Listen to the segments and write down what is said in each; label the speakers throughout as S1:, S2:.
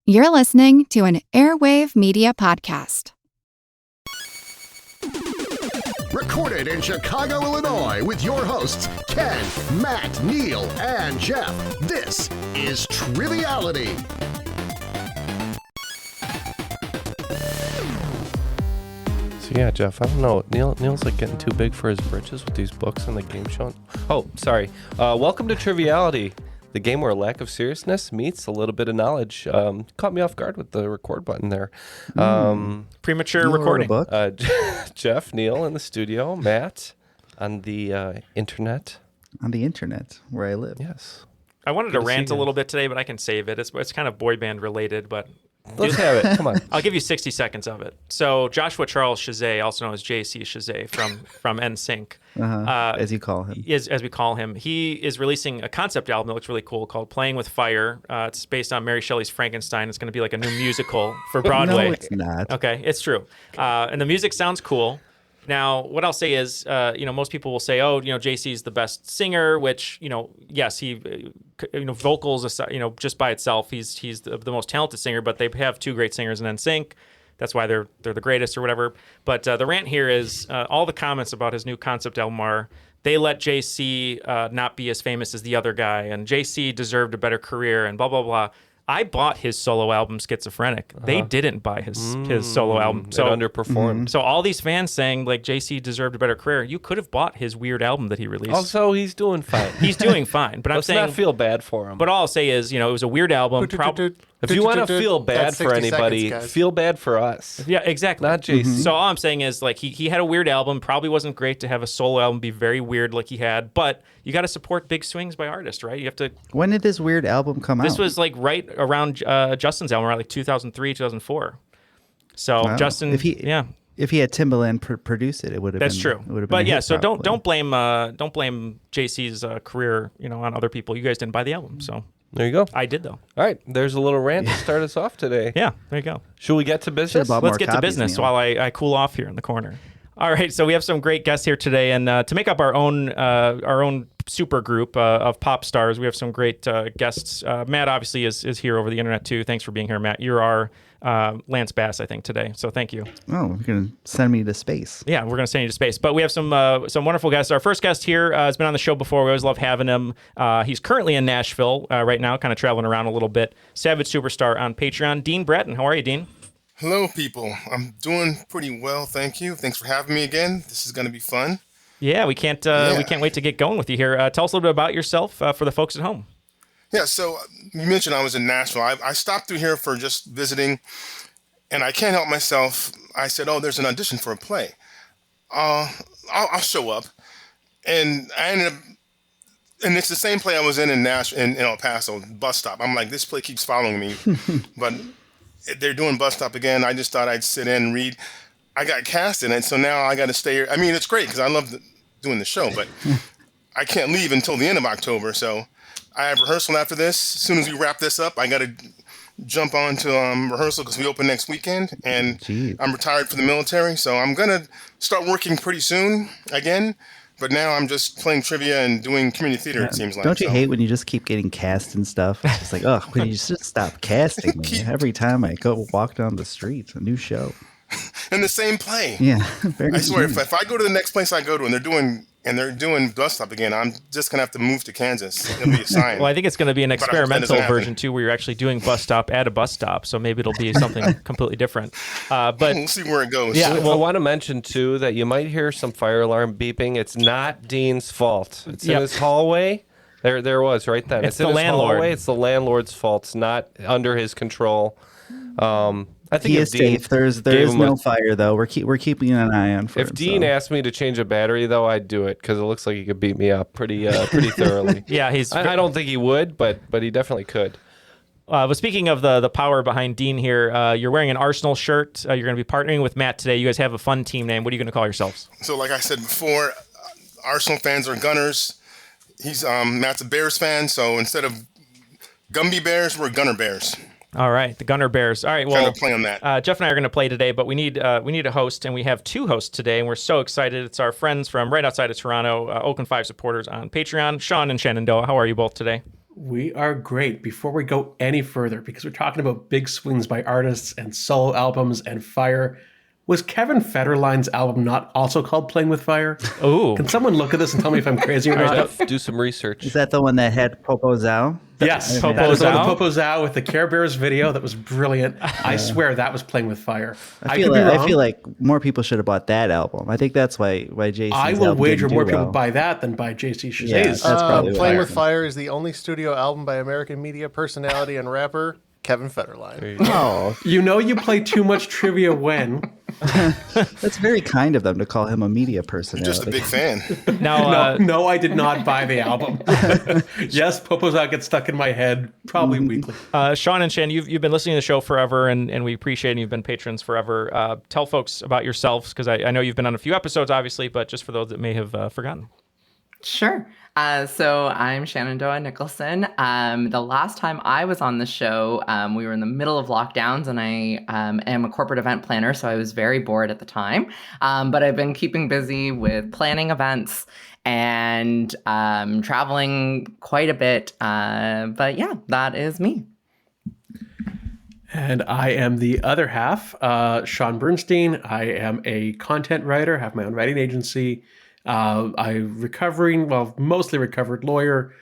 S1: You're listening to an Airwave Media podcast.
S2: Recorded in Chicago, Illinois, with your hosts, Ken, Matt, Neal, and Jeff. This is Triviality.
S3: So yeah, Jeff, I don't know. Neal's like getting too big for his britches with these books and the game show. Oh, sorry. Welcome to Triviality, the game where a lack of seriousness meets a little bit of knowledge. Caught me off guard with the record button there.
S4: Premature recording.
S3: Jeff, Neal in the studio, Matt on the internet.
S5: On the internet, where I live.
S3: Yes.
S4: I wanted to rant a little bit today, but I can save it. It's kind of boy band related, but
S3: Let's have it. Come on.
S4: I'll give you 60 seconds of it. So Joshua Charles Chazet, also known as JC Chazet from NSYNC,
S5: as you call him,
S4: as we call him, he is releasing a concept album that looks really cool called "Playing with Fire." It's based on Mary Shelley's Frankenstein. It's going to be like a new musical for Broadway.
S5: No, it's not.
S4: Okay, it's true, and the music sounds cool. Now, what I'll say is, most people will say, "Oh, JC's the best singer," which, yes, he, vocals, just by itself, he's the most talented singer. But they have two great singers in NSYNC. That's why they're the greatest or whatever. But the rant here is all the comments about his new concept album are they let JC not be as famous as the other guy, and JC deserved a better career, and blah blah blah. I bought his solo album, Schizophrenic. They didn't buy his solo album. So
S3: it underperformed.
S4: So all these fans saying, like, JC deserved a better career, you could have bought his weird album that he released.
S3: Also, he's doing fine.
S4: He's doing fine. But
S3: Let's not feel bad for him.
S4: But all I'll say is, it was a weird album.
S3: If you want to feel bad for anybody, feel bad for us.
S4: Yeah, exactly.
S3: Not JC.
S4: So all I'm saying is, like, he had a weird album. Probably wasn't great to have a solo album be very weird like he had. But you got to support big swings by artists, right? You have to.
S5: When did this weird album come out?
S4: This was like right around Justin's album, around like 2003, 2004. So
S5: wow.
S4: Justin,
S5: if he had Timbaland produce it, it would have.
S4: That's
S5: been,
S4: true.
S5: It would have
S4: but
S5: been
S4: yeah,
S5: hit,
S4: so
S5: probably.
S4: don't blame JC's career, on other people. You guys didn't buy the album, so
S3: There you go.
S4: I did though.
S3: All right, there's a little rant to start us off today.
S4: Yeah, there you go.
S3: Should we get to business?
S4: Let's get to business while I cool off here in the corner. All right, so we have some great guests here today, and to make up our own super group of pop stars, we have some great guests. Matt obviously is here over the internet too. Thanks for being here, Matt. You're our Lance Bass, I think, today. So thank you.
S5: Oh, you're gonna send me to space?
S4: Yeah, we're gonna send you to space. But we have some wonderful guests. Our first guest here has been on the show before. We always love having him. He's currently in Nashville right now, kind of traveling around a little bit. Savage Superstar on Patreon. Dean Bratton, how are you, Dean?
S6: Hello, people. I'm doing pretty well, thank you. Thanks for having me again. This is going to be fun.
S4: Yeah, we can't wait to get going with you here. Tell us a little bit about yourself for the folks at home.
S6: Yeah, so you mentioned I was in Nashville. I stopped through here for just visiting, and I can't help myself. I said, "Oh, there's an audition for a play. I'll show up," and I ended up. And it's the same play I was in El Paso, Bus Stop. I'm like, this play keeps following me, but they're doing Bus Stop again. I just thought I'd sit in and read. I got cast in it, so now I got to stay here. I mean, it's great because I love doing the show, but I can't leave until the end of October. So I have rehearsal after this. As soon as we wrap this up, I got to jump on to rehearsal because we open next weekend, and I'm retired from the military, so I'm going to start working pretty soon again. But now I'm just playing trivia and doing community theater, it seems like.
S5: Don't you hate when you just keep getting cast and stuff? It's just like, oh, when you just stop casting me. Every time I go walk down the street, a new show.
S6: And the same play.
S5: Yeah.
S6: I swear, if I go to the next place I go to and they're doing Bus Stop again, I'm just going to have to move to Kansas. It'll be a sign.
S4: Well, I think it's going to be an experimental version, too, where you're actually doing Bus Stop at a bus stop. So maybe it'll be something completely different. But
S6: we'll see where it goes.
S3: Yeah, well, I want to mention, too, that you might hear some fire alarm beeping. It's not Dean's fault. It's in his hallway. There was right then.
S4: It's
S3: in
S4: the
S3: his
S4: landlord.
S3: Hallway. It's the landlord's fault. It's not under his control. I think
S5: he is safe. There is no fire though. We're keeping an eye on for him.
S3: If Dean asked me to change a battery though, I'd do it because it looks like he could beat me up pretty thoroughly.
S4: Yeah,
S3: I don't think he would, but he definitely could.
S4: But speaking of the power behind Dean here, you're wearing an Arsenal shirt. You're going to be partnering with Matt today. You guys have a fun team name. What are you going to call yourselves?
S6: So, like I said before, Arsenal fans are Gunners. Matt's a Bears fan, so instead of Gumby Bears, we're Gunner Bears.
S4: All right, the Gunner Bears. All right, well,
S6: play on that.
S4: Jeff and I are going to play today, but we need a host, and we have two hosts today, and we're so excited. It's our friends from right outside of Toronto, Oakland 5 supporters on Patreon, Shaun and Shanondoah. How are you both today?
S7: We are great. Before we go any further, because we're talking about big swings by artists and solo albums and fire, was Kevin Federline's album not also called Playing with Fire?
S4: Oh,
S7: Can someone look at this and tell me if I'm crazy or not?
S3: Jeff, do some research.
S5: Is that the one that had Popo Zhao?
S7: Yes,
S4: Popo
S7: that was the one
S4: Zhao?
S7: with Popo Zhao with the Care Bears video. That was brilliant. I swear that was Playing with Fire.
S5: I
S7: could be wrong.
S5: feel like more people should have bought that album. I think that's why JC's
S7: I will
S5: album
S7: wager
S5: didn't do
S7: more people
S5: well.
S7: buy that than buy JC Chazet's.
S5: Yeah, that's probably what
S8: Playing with
S5: happened.
S8: Fire is the only studio album by American media personality and rapper Kevin Federline.
S5: Oh,
S7: You know you play too much trivia when.
S5: that's very kind of them to call him a media
S6: I'm
S5: personality.
S6: just a big fan.
S4: now
S7: No, I did not buy the album. Yes, Popo Zhao gets stuck in my head probably weekly.
S4: Shaun and Shan, you've been listening to the show forever, and we appreciate it. You've been patrons forever. Tell folks about yourselves, because I know you've been on a few episodes, obviously, but just for those that may have forgotten.
S9: Sure. So I'm Shanondoah Nicholson. The last time I was on the show, we were in the middle of lockdowns, and I am a corporate event planner, so I was very bored at the time. But I've been keeping busy with planning events and traveling quite a bit. But yeah, that is me.
S7: And I am the other half, Shaun Bernstein. I am a content writer, have my own writing agency. Mostly recovered lawyer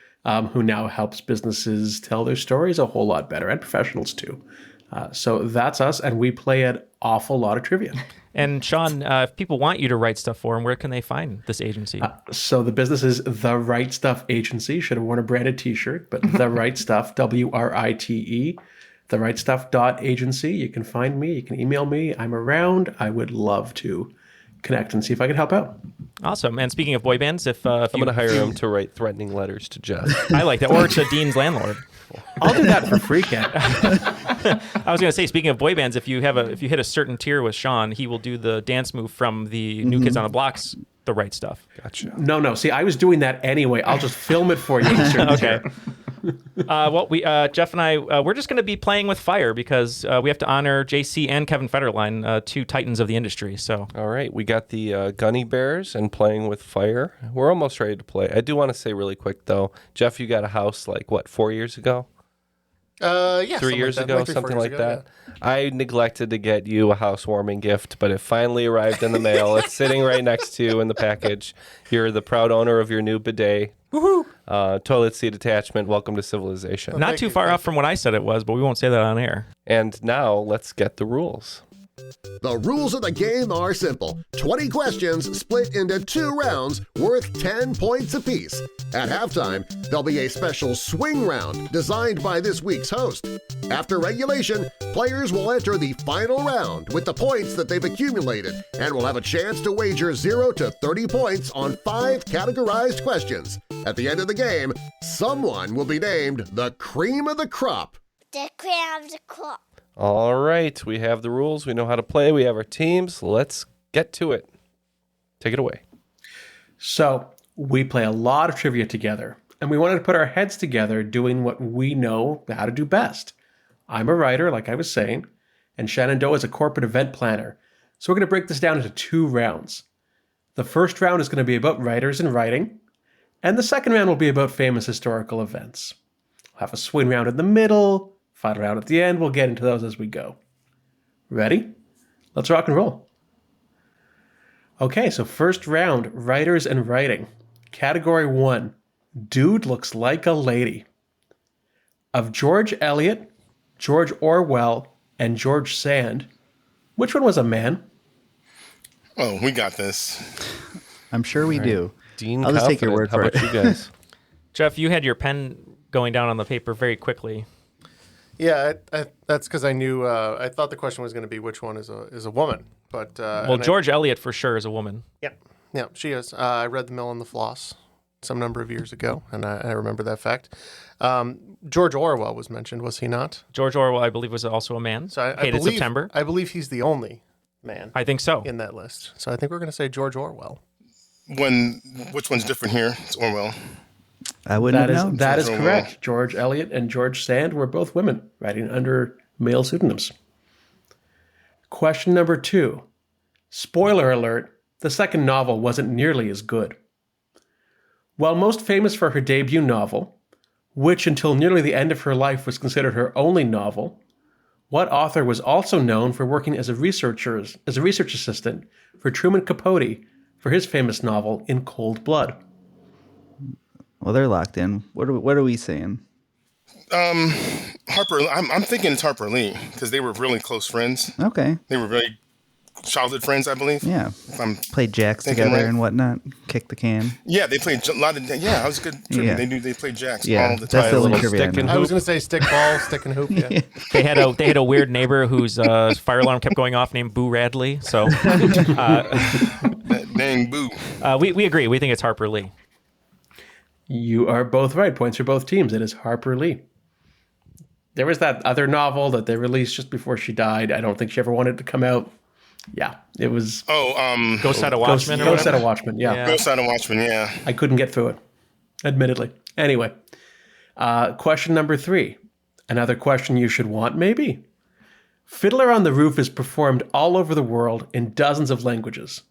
S7: who now helps businesses tell their stories a whole lot better, and professionals too. So that's us, and we play an awful lot of trivia.
S4: And Shaun, if people want you to write stuff for them, where can they find this agency?
S7: So the business is The Right Stuff Agency. Should have worn a branded T-shirt, but The Right Stuff, WRITE, therightstuff.agency. You can find me. You can email me. I'm around. I would love to connect and see if I can help out.
S4: Awesome. And speaking of boy bands, if
S3: I'm going to hire him to write threatening letters to Jeff.
S4: I like that, or to Dean's landlord.
S7: I'll do that for free, Ken.
S4: I was going to say, speaking of boy bands, if you hit a certain tier with Shaun, he will do the dance move from the New Kids on the Block's The Right Stuff.
S3: Gotcha.
S7: No. See, I was doing that anyway. I'll just film it for you.
S4: Okay. Jeff and I, we're just going to be playing with fire because we have to honor JC and Kevin Federline, two titans of the industry. So,
S3: All right, we got the Gunny Bears and Playing with Fire. We're almost ready to play. I do want to say really quick, though, Jeff, you got a house 4 years ago?
S8: Yeah,
S3: 3 years
S8: like that.
S3: ago,
S8: Like 3-4
S3: something
S8: years
S3: like
S8: ago,
S3: that. I neglected to get you a housewarming gift, but it finally arrived in the mail. It's sitting right next to you in the package. You're the proud owner of your new bidet. Woohoo! Toilet seat attachment. Welcome to civilization.
S4: not too far off from what I said it was, but we won't say that on air.
S3: And now let's get the rules.
S2: The rules of the game are simple. 20 questions split into 2 rounds worth 10 points apiece. At halftime, there'll be a special swing round designed by this week's host. After regulation, players will enter the final round with the points that they've accumulated and will have a chance to wager 0 to 30 points on 5 categorized questions. At the end of the game, someone will be named the cream of the crop.
S10: The cream of the crop.
S3: All right, we have the rules. We know how to play. We have our teams. Let's get to it. Take it away.
S7: So we play a lot of trivia together, and we wanted to put our heads together doing what we know how to do best. I'm a writer, like I was saying, and Shanondoah is a corporate event planner. So we're going to break this down into 2 rounds. The first round is going to be about writers and writing, and the second round will be about famous historical events. We'll have a swing round in the middle, final round at the end. We'll get into those as we go. Ready? Let's rock and roll. Okay, so first round, writers and writing. Category 1, dude looks like a lady. Of George Eliot, George Orwell, and George Sand, which one was a man?
S6: Oh, we got this.
S5: I'm sure we do.
S3: Dean,
S5: I'll just take your word
S3: How
S5: for
S3: about
S5: it.
S3: you guys?
S4: Jeff, you had your pen going down on the paper very quickly.
S8: Yeah, that's because I knew. I thought the question was going to be which one is a woman, but
S4: Well, George Eliot for sure is a woman.
S8: Yeah, she is. I read The Mill and the Floss some number of years ago, and I remember that fact. George Orwell was mentioned, was he not?
S4: George Orwell, I believe, was also a man.
S8: So I
S4: Hated
S8: believe,
S4: September.
S8: I believe he's the only man
S4: I think so.
S8: in that list. So I think we're going to say George Orwell.
S6: Which one's different here? It's Orwell.
S5: I wouldn't have known.
S7: That is
S6: George
S7: correct.
S6: Orwell.
S7: George Eliot and George Sand were both women, writing under male pseudonyms. Question number 2. Spoiler alert, the second novel wasn't nearly as good. While most famous for her debut novel, which until nearly the end of her life was considered her only novel. What author was also known for working as a research assistant for Truman Capote for his famous novel In Cold Blood?
S5: Well, they're locked in. What are we saying?
S6: Harper. I'm thinking it's Harper Lee because they were really close friends.
S5: Okay.
S6: They were really childhood friends, I believe.
S5: Yeah.
S6: If I'm
S5: played jacks
S6: thinking
S5: together
S6: right.
S5: and whatnot. Kick the can.
S6: Yeah, they played a lot of. Yeah, that was good. Trivia.
S5: Yeah.
S6: They played jacks
S5: Yeah,
S6: all the
S5: that's
S6: time.
S5: the only
S3: little
S5: trivia I
S3: stick and
S5: know.
S8: I was going to say stick ball, stick and hoop. Yeah.
S4: They had a weird neighbor whose fire alarm kept going off named Boo Radley. So
S6: Dang boo.
S4: we agree. We think it's Harper Lee.
S7: You are both right. Points for both teams. It is Harper Lee. There was that other novel that they released just before she died. I don't think she ever wanted to come out. Yeah, it was
S4: Ghost Side of Watchmen.
S7: Ghost Side of Watchmen, yeah.
S6: Ghost Side of Watchmen, yeah.
S7: I couldn't get through it, admittedly. Anyway, question number 3. Another question you should want, maybe. Fiddler on the Roof is performed all over the world in dozens of languages.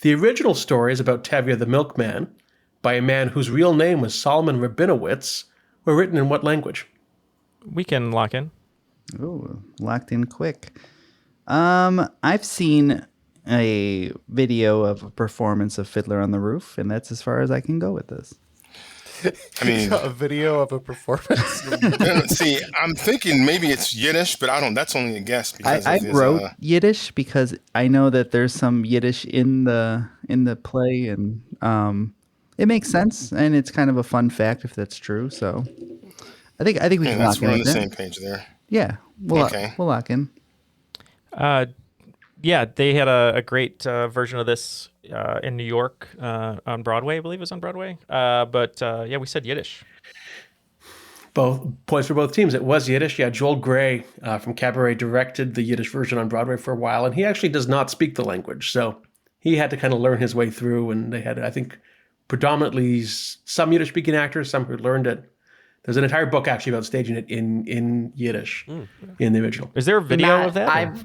S7: The original stories about Tevye the Milkman, by a man whose real name was Solomon Rabinowitz, were written in what language?
S4: We can lock in.
S5: Ooh, locked in quick. I've seen a video of a performance of Fiddler on the Roof, and that's as far as I can go with this.
S6: I mean,
S8: A video of a performance.
S6: see, I'm thinking maybe it's Yiddish, but I don't. That's only a guess. Because
S5: I
S6: of his,
S5: wrote Yiddish because I know that there's some Yiddish in the play, and it makes sense, and it's kind of a fun fact if that's true. So I think we can lock in.
S6: We're on the
S5: with
S6: same
S5: that.
S6: page there.
S5: Yeah, we'll lock in.
S4: Yeah, they had a great version of this in New York on Broadway. I believe it was on Broadway. But yeah, we said Yiddish.
S7: Both points for both teams. It was Yiddish. Yeah, Joel Grey from Cabaret directed the Yiddish version on Broadway for a while, and he actually does not speak the language, so he had to kind of learn his way through. And they had, I think, predominantly some Yiddish-speaking actors, some who learned it. There's an entire book actually about staging it in Yiddish in the original.
S4: Is there a video
S9: Matt,
S4: of that?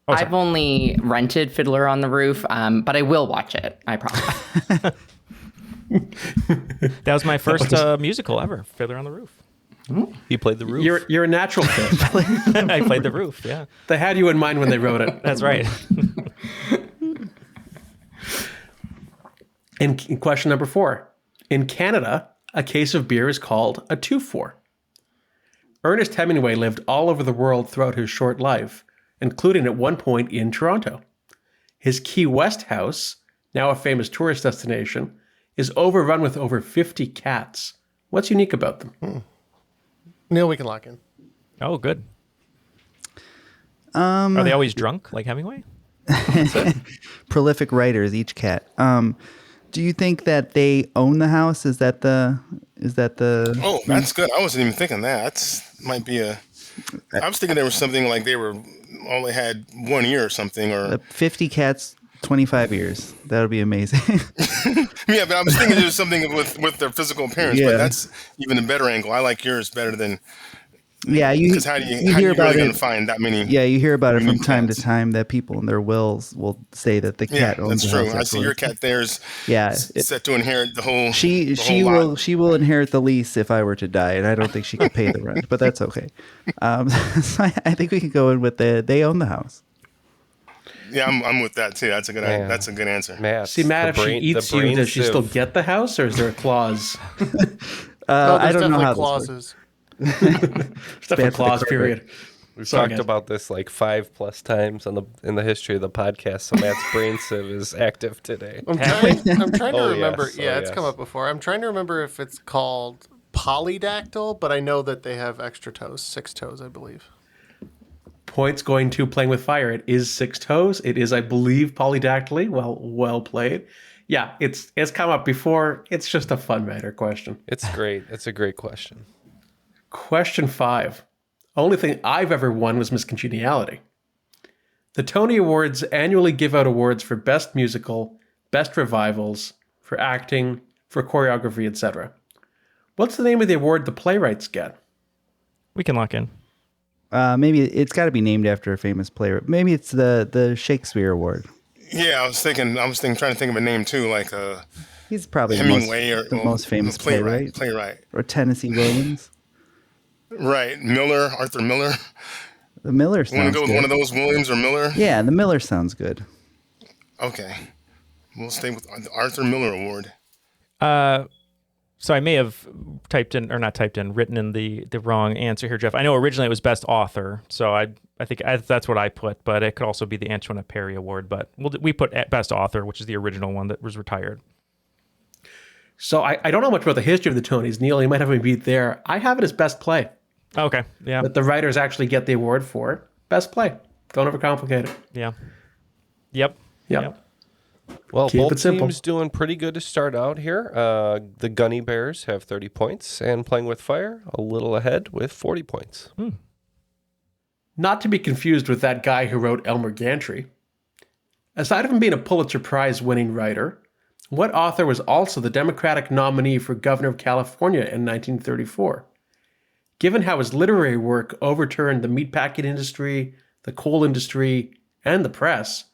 S9: I've only rented Fiddler on the Roof, but I will watch it. I promise.
S4: That was my first musical ever, Fiddler on the Roof.
S3: He played the roof.
S7: You're a natural fit.
S4: I played the roof, yeah.
S7: They had you in mind when they wrote it.
S4: That's right.
S7: In question number 4. In Canada, a case of beer is called a 2-4. Ernest Hemingway lived all over the world throughout his short life, including at one point in Toronto. His Key West house, now a famous tourist destination, is overrun with over 50 cats. What's unique about them?
S8: Neal, we can lock in.
S4: Oh, good. Are they always drunk like Hemingway?
S5: Prolific writers, each cat. Do you think that they own the house? Is that the?
S6: Oh, that's good. I wasn't even thinking that. Might be a. I was thinking there was something like they only had 1 year or something, or
S5: 50 cats, 25 years. That would be amazing.
S6: Yeah, but I was thinking there was something with their physical appearance.
S5: Yeah.
S6: But that's even a better angle. I like yours better than.
S5: Yeah,
S6: Because how do you
S5: hear about
S6: really
S5: it.
S6: going to find that many?
S5: Yeah, you hear about it from
S6: unique
S5: time to
S6: cats?
S5: time that people in their wills will say that the
S6: Yeah,
S5: cat owns
S6: that's
S5: the
S6: true.
S5: house.
S6: I see your cat there is set to inherit the whole.
S5: She will inherit the lease if I were to die, and I don't think she could pay the rent, but that's okay. So I think we can go in with they own the house.
S6: Yeah, I'm with that too. That's a good.
S3: Yeah.
S6: That's a good answer.
S3: Matt,
S7: See, Matt, if she eats you, does she still get the house, or is there a clause?
S5: I don't know how
S8: clauses.
S7: Definitely clause, period.
S3: We've
S7: Sorry,
S3: talked
S7: guys.
S3: about this like 5+ times in the history of the podcast. So Matt's brain sieve is active today.
S8: I'm trying to
S3: Oh,
S8: remember.
S3: yes.
S8: Yeah,
S3: Oh,
S8: it's come
S3: yes.
S8: up before. I'm trying to remember if it's called polydactyl, but I know that they have extra toes, 6 toes, I believe.
S7: Points going to Playing with Fire. It is 6 toes. It is, I believe, polydactyly. Well played. Yeah, it's come up before. It's just a fun matter question.
S3: It's great. It's a great question.
S7: Question 5. Only thing I've ever won was Miss Congeniality. The Tony Awards annually give out awards for Best Musical, Best Revivals, for acting, for choreography, etc. What's the name of the award the playwrights get?
S4: We can lock in.
S5: Maybe it's got to be named after a famous player. Maybe it's the Shakespeare Award.
S6: Yeah, I was trying to think of a name too, like
S5: He's probably
S6: Hemingway
S5: the most famous playwright. Or Tennessee Williams.
S6: Right. Miller, Arthur Miller.
S5: The Miller
S6: You want
S5: sounds
S6: to go with
S5: good.
S6: one of those, Williams or Miller?
S5: Yeah, the Miller sounds good.
S6: Okay. We'll stay with the Arthur Miller Award.
S4: So I may have written in the wrong answer here, Jeff. I know originally it was Best Author, so I think that's what I put, but it could also be the Antoinette Perry Award. But we put Best Author, which is the original one that was retired.
S7: So I don't know much about the history of the Tonys. Neal, you might have me beat there. I have it as Best Play.
S4: Okay, yeah.
S7: That the writers actually get the award for Best Play. Don't overcomplicate it.
S4: Yeah. Yep.
S3: Well,
S7: Keep
S3: both
S7: it simple.
S3: teams doing pretty good to start out here. The Gunny Bears have 30 points, and Playing with Fire a little ahead with 40 points.
S7: Not to be confused with that guy who wrote Elmer Gantry. Aside from being a Pulitzer Prize-winning writer, what author was also the Democratic nominee for governor of California in 1934? Given how his literary work overturned the meatpacking industry, the coal industry, and the press,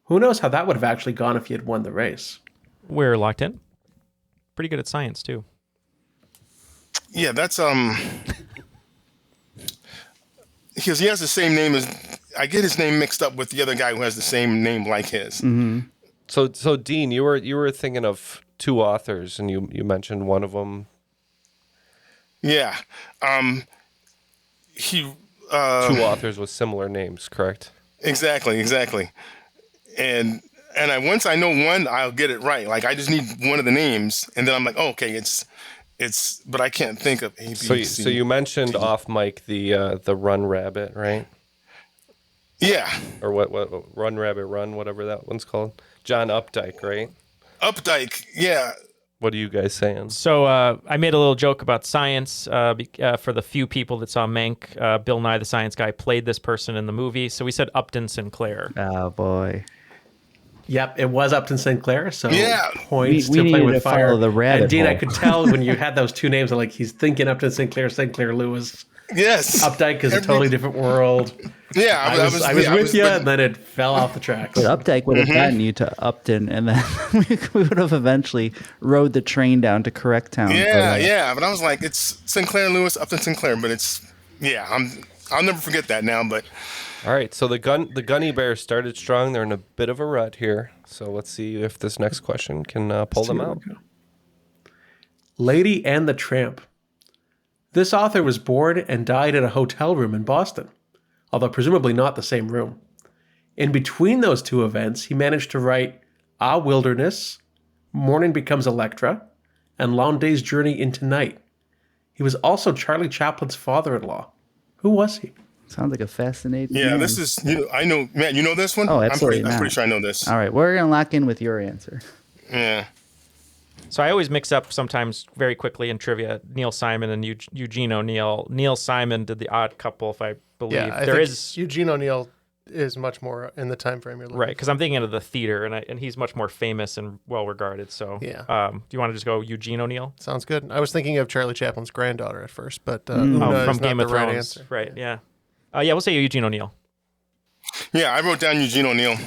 S7: who knows how that would have actually gone if he had won the race?
S4: We're locked in. Pretty good at science, too.
S6: Yeah, that's because he has the same name as, I get his name mixed up with the other guy who has the same name like his.
S5: Mm-hmm.
S3: So Dean, you were thinking of two authors, and you mentioned one of them.
S6: Yeah.
S3: Two authors with similar names, correct?
S6: Exactly. And once I know one, I'll get it right. Like, I just need one of the names, and then I'm like, oh, okay, it's, but I can't think of A, B, C.
S3: So you mentioned
S6: D.
S3: off mic the Run Rabbit, right?
S6: Yeah.
S3: Or what Run Rabbit Run, whatever that one's called. John Updike, right?
S6: Updike, yeah.
S3: What are you guys saying?
S4: So I made a little joke about science for the few people that saw Mank. Bill Nye, the Science Guy, played this person in the movie. So we said Upton Sinclair.
S5: Oh, boy.
S7: Yep, it was Upton Sinclair, so
S6: Yeah.
S7: points
S5: We
S7: to Play
S5: needed
S7: with
S5: to
S7: Fire.
S5: follow the rabbit
S7: And Dean, I
S5: hole.
S7: could tell when you had those two names, I'm like, he's thinking Upton Sinclair, Sinclair Lewis.
S6: Yes.
S7: Updike is a totally different world.
S6: Yeah,
S7: I was with you, and then it fell off the tracks.
S5: But Updike would have gotten you to Upton, and then we would have eventually rode the train down to Correcttown.
S6: Yeah. But I was like, it's Sinclair Lewis, Upton Sinclair, but I'll never forget that now. But
S3: All right, so the Gunny Bears started strong. They're in a bit of a rut here. So let's see if this next question can pull them out.
S7: Lady and the Tramp. This author was born and died in a hotel room in Boston, although presumably not the same room. In between those two events, he managed to write A Wilderness, Morning Becomes Electra, and Long Day's Journey into Night. He was also Charlie Chaplin's father-in-law. Who was he?
S5: Sounds like a fascinating
S6: yeah,
S5: name.
S6: this is, I know, Matt, you know this one?
S5: Oh, absolutely
S6: I'm pretty sure I know this.
S5: All right, we're going to lock in with your answer.
S6: Yeah.
S4: So I always mix up sometimes very quickly in trivia Neil Simon and Eugene O'Neill. Neil Simon did The Odd Couple, if I believe.
S8: Yeah, I think Eugene O'Neill is much more in the time frame you're looking
S4: right, because I'm thinking of the theater, and he's much more famous and well regarded. So
S8: Yeah.
S4: Do you want to just go Eugene O'Neill?
S8: Sounds good. I was thinking of Charlie Chaplin's granddaughter at first, but
S4: From
S8: is
S4: Game
S8: not
S4: of
S8: the right
S4: Thrones,
S8: answer.
S4: right? Yeah. Yeah, we'll say Eugene O'Neill.
S6: Yeah, I wrote down Eugene O'Neill.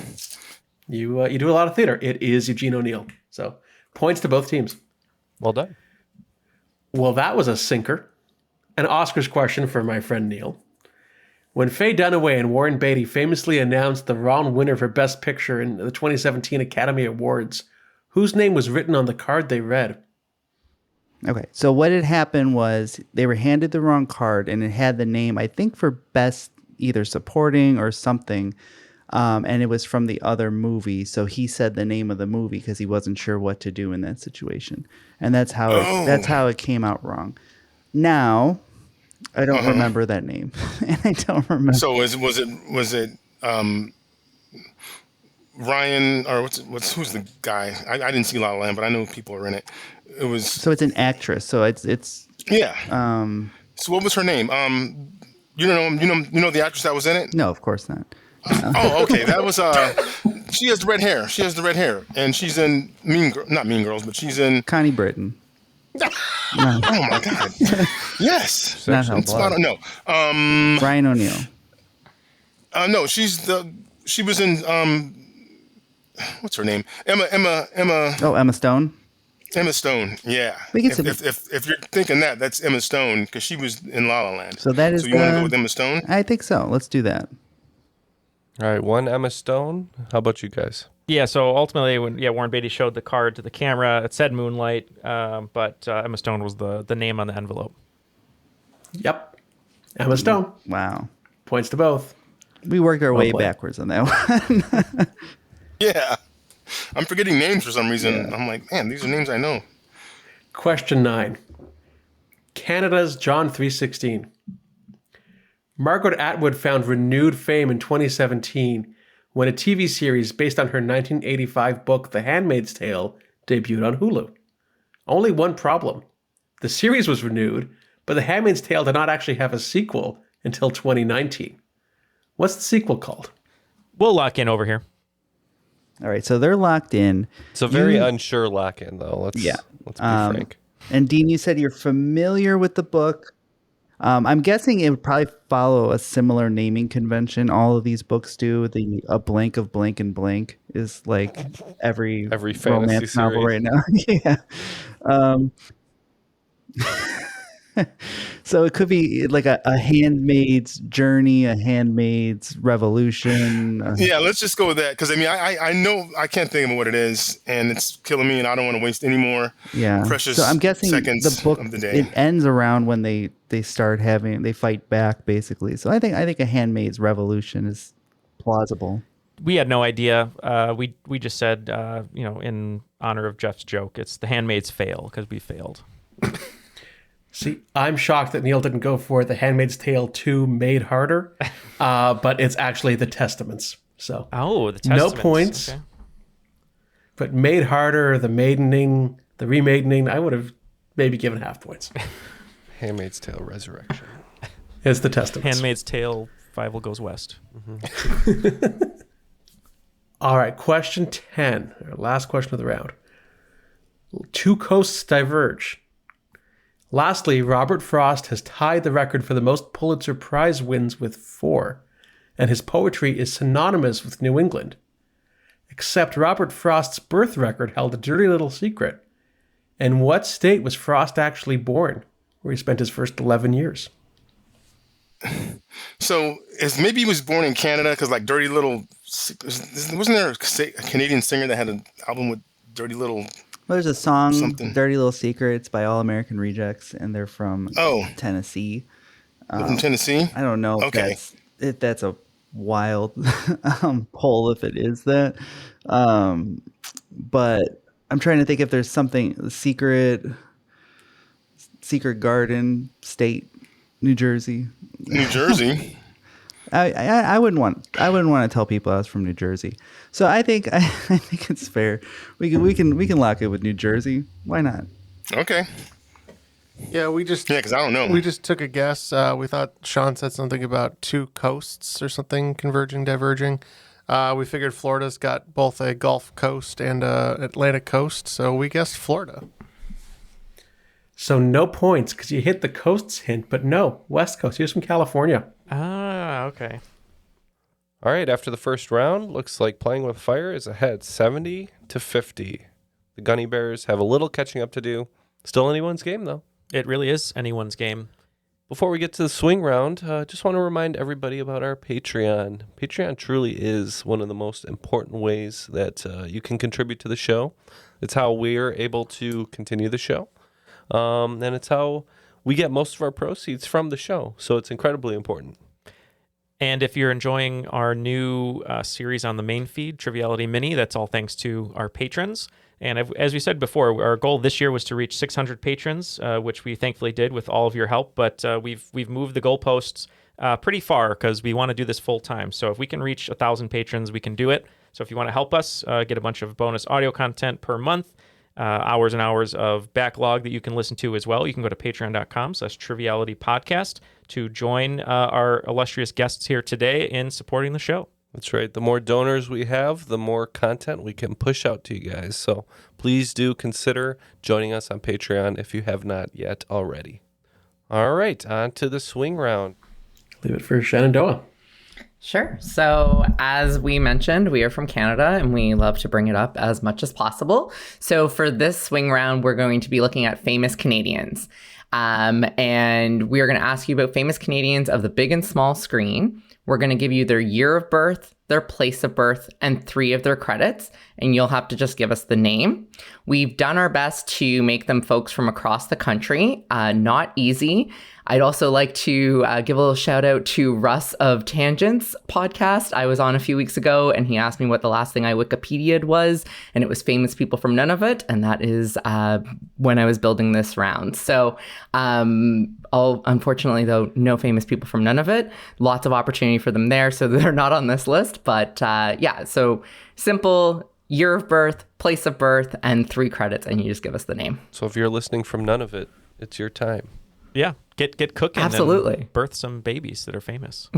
S7: You do a lot of theater. It is Eugene O'Neill. So points to both teams.
S3: Well done.
S7: Well, that was a sinker. An Oscars question for my friend Neil. When Faye Dunaway and Warren Beatty famously announced the wrong winner for Best Picture in the 2017 Academy Awards, whose name was written on the card they read?
S5: Okay, so what had happened was they were handed the wrong card, and it had the name, I think, for Best either Supporting or something, and it was from the other movie. So he said the name of the movie because he wasn't sure what to do in that situation, and that's how it came out wrong. Now, I don't remember that name, and I don't remember.
S6: So was it Ryan, or who's the guy? I didn't see La La Land, but I know people are in it. It was.
S5: So it's an actress. So it's
S6: yeah. So what was her name? You know the actress that was in it?
S5: No, of course not.
S6: Oh, okay. That was she has the red hair. She has the red hair, and she's in not Mean Girls, but she's in
S5: Connie Britton.
S6: No. Oh my God! Yes,
S5: Not helpful.
S6: No,
S5: Brian O'Neill.
S6: No, she was in what's her name? Emma.
S5: Oh, Emma Stone.
S6: Emma Stone, yeah.
S5: We can
S6: If you're thinking that's Emma Stone, because she was in La La Land.
S5: So that is.
S6: So you want to go with Emma Stone?
S5: I think so. Let's do that.
S3: All right, one Emma Stone. How about you guys?
S4: Yeah, so ultimately, when Warren Beatty showed the card to the camera, it said Moonlight, but Emma Stone was the name on the envelope.
S7: Yep. Emma Stone.
S5: Wow.
S7: Points to both.
S5: We worked our way
S7: played.
S5: backwards on that one.
S6: Yeah. I'm forgetting names for some reason. I'm like, man, these are names I know.
S7: Question 9. Canada's John 3:16. Margaret Atwood found renewed fame in 2017 when a TV series based on her 1985 book The Handmaid's Tale debuted on Hulu. Only one problem. The series was renewed, but The Handmaid's Tale did not actually have a sequel until 2019. What's the sequel called?
S4: We'll lock in over here.
S5: All right, so they're locked in.
S3: It's a very unsure lock-in, though. Let's be frank.
S5: And Dean, you said you're familiar with the book. I'm guessing it would probably follow a similar naming convention. All of these books do. A blank of blank and blank is like every
S3: fantasy
S5: romance novel
S3: series
S5: right now. Yeah. So it could be like a handmaid's journey, a handmaid's revolution.
S6: Yeah, let's just go with that. Because, I mean, I know I can't think of what it is, and it's killing me, and I don't want to waste any more precious
S5: so I'm guessing
S6: seconds
S5: the book,
S6: of the day.
S5: It ends around when they start they fight back, basically. So I think a handmaid's revolution is plausible.
S4: We had no idea. We just said, in honor of Jeff's joke, it's The Handmaid's Fail, because we failed.
S7: See, I'm shocked that Neal didn't go for The Handmaid's Tale 2 Made Harder, but it's actually The Testaments. So
S4: the Testaments.
S7: No points.
S4: Okay.
S7: But Made Harder, the maidening, the remaidening, I would have maybe given half points.
S3: Handmaid's Tale Resurrection.
S7: It's The Testaments.
S4: Handmaid's Tale, Fievel Goes West.
S7: All right, question 10, our last question of the round. Two coasts diverge. Lastly, Robert Frost has tied the record for the most Pulitzer Prize wins with 4, and his poetry is synonymous with New England. Except Robert Frost's birth record held a dirty little secret. In what state was Frost actually born, where he spent his first 11 years?
S6: So maybe he was born in Canada, because like Dirty Little, wasn't there a Canadian singer that had an album with Dirty Little?
S5: Well, there's a song, Dirty Little Secrets by All American Rejects, and they're from Tennessee.
S6: From Tennessee?
S5: I don't know if that's a wild poll, if it is that. But I'm trying to think if there's something, Secret Garden State, New Jersey.
S6: New Jersey?
S5: I wouldn't want to tell people I was from New Jersey. So I think it's fair. We can lock it with New Jersey. Why not?
S6: Okay.
S8: Yeah,
S6: because I don't know.
S8: We just took a guess. We thought Shaun said something about two coasts or something converging, diverging. We figured Florida's got both a Gulf Coast and a Atlantic coast, so we guessed Florida.
S7: So no points because you hit the coasts hint, but no, West Coast. He was from California.
S4: Okay.
S3: All right, after the first round, looks like Playing with Fire is ahead 70-50. The Gunny Bears have a little catching up to do. Still anyone's game, though.
S4: It really is anyone's game.
S3: Before we get to the swing round, just want to remind everybody about our Patreon. Patreon truly is one of the most important ways that you can contribute to the show. It's how we're able to continue the show. And it's how we get most of our proceeds from the show. So it's incredibly important.
S4: And if you're enjoying our new series on the main feed, Triviality Mini, that's all thanks to our patrons. And as we said before, our goal this year was to reach 600 patrons, which we thankfully did with all of your help. But we've moved the goalposts pretty far because we want to do this full time. So if we can reach 1,000 patrons, we can do it. So if you want to help us get a bunch of bonus audio content per month, hours and hours of backlog that you can listen to as well, you can go to patreon.com/trivialitypodcast to join our illustrious guests here today in supporting the show.
S3: That's right. The more donors we have, the more content we can push out to you guys. So please do consider joining us on Patreon if you have not yet already. All right, on to the swing round.
S7: Leave it for Shanondoah.
S9: Sure. So as we mentioned, we are from Canada and we love to bring it up as much as possible. So for this swing round, we're going to be looking at famous Canadians. And we are going to ask you about famous Canadians of the big and small screen. We're going to give you their year of birth, their place of birth, and 3 of their credits, and you'll have to just give us the name. We've done our best to make them folks from across the country. Not easy. I'd also like to give a little shout out to Russ of Tangents podcast. I was on a few weeks ago, and he asked me what the last thing I Wikipedia'd was, and it was famous people from Nunavut, and that is when I was building this round. So unfortunately, though, no famous people from Nunavut. Lots of opportunity for them there, so they're not on this list. But yeah, so simple year of birth, place of birth, and 3 credits, and you just give us the name.
S3: So if you're listening from Nunavut, it's your time.
S4: Yeah, get cooking.
S9: Absolutely.
S4: And birth some babies that are famous.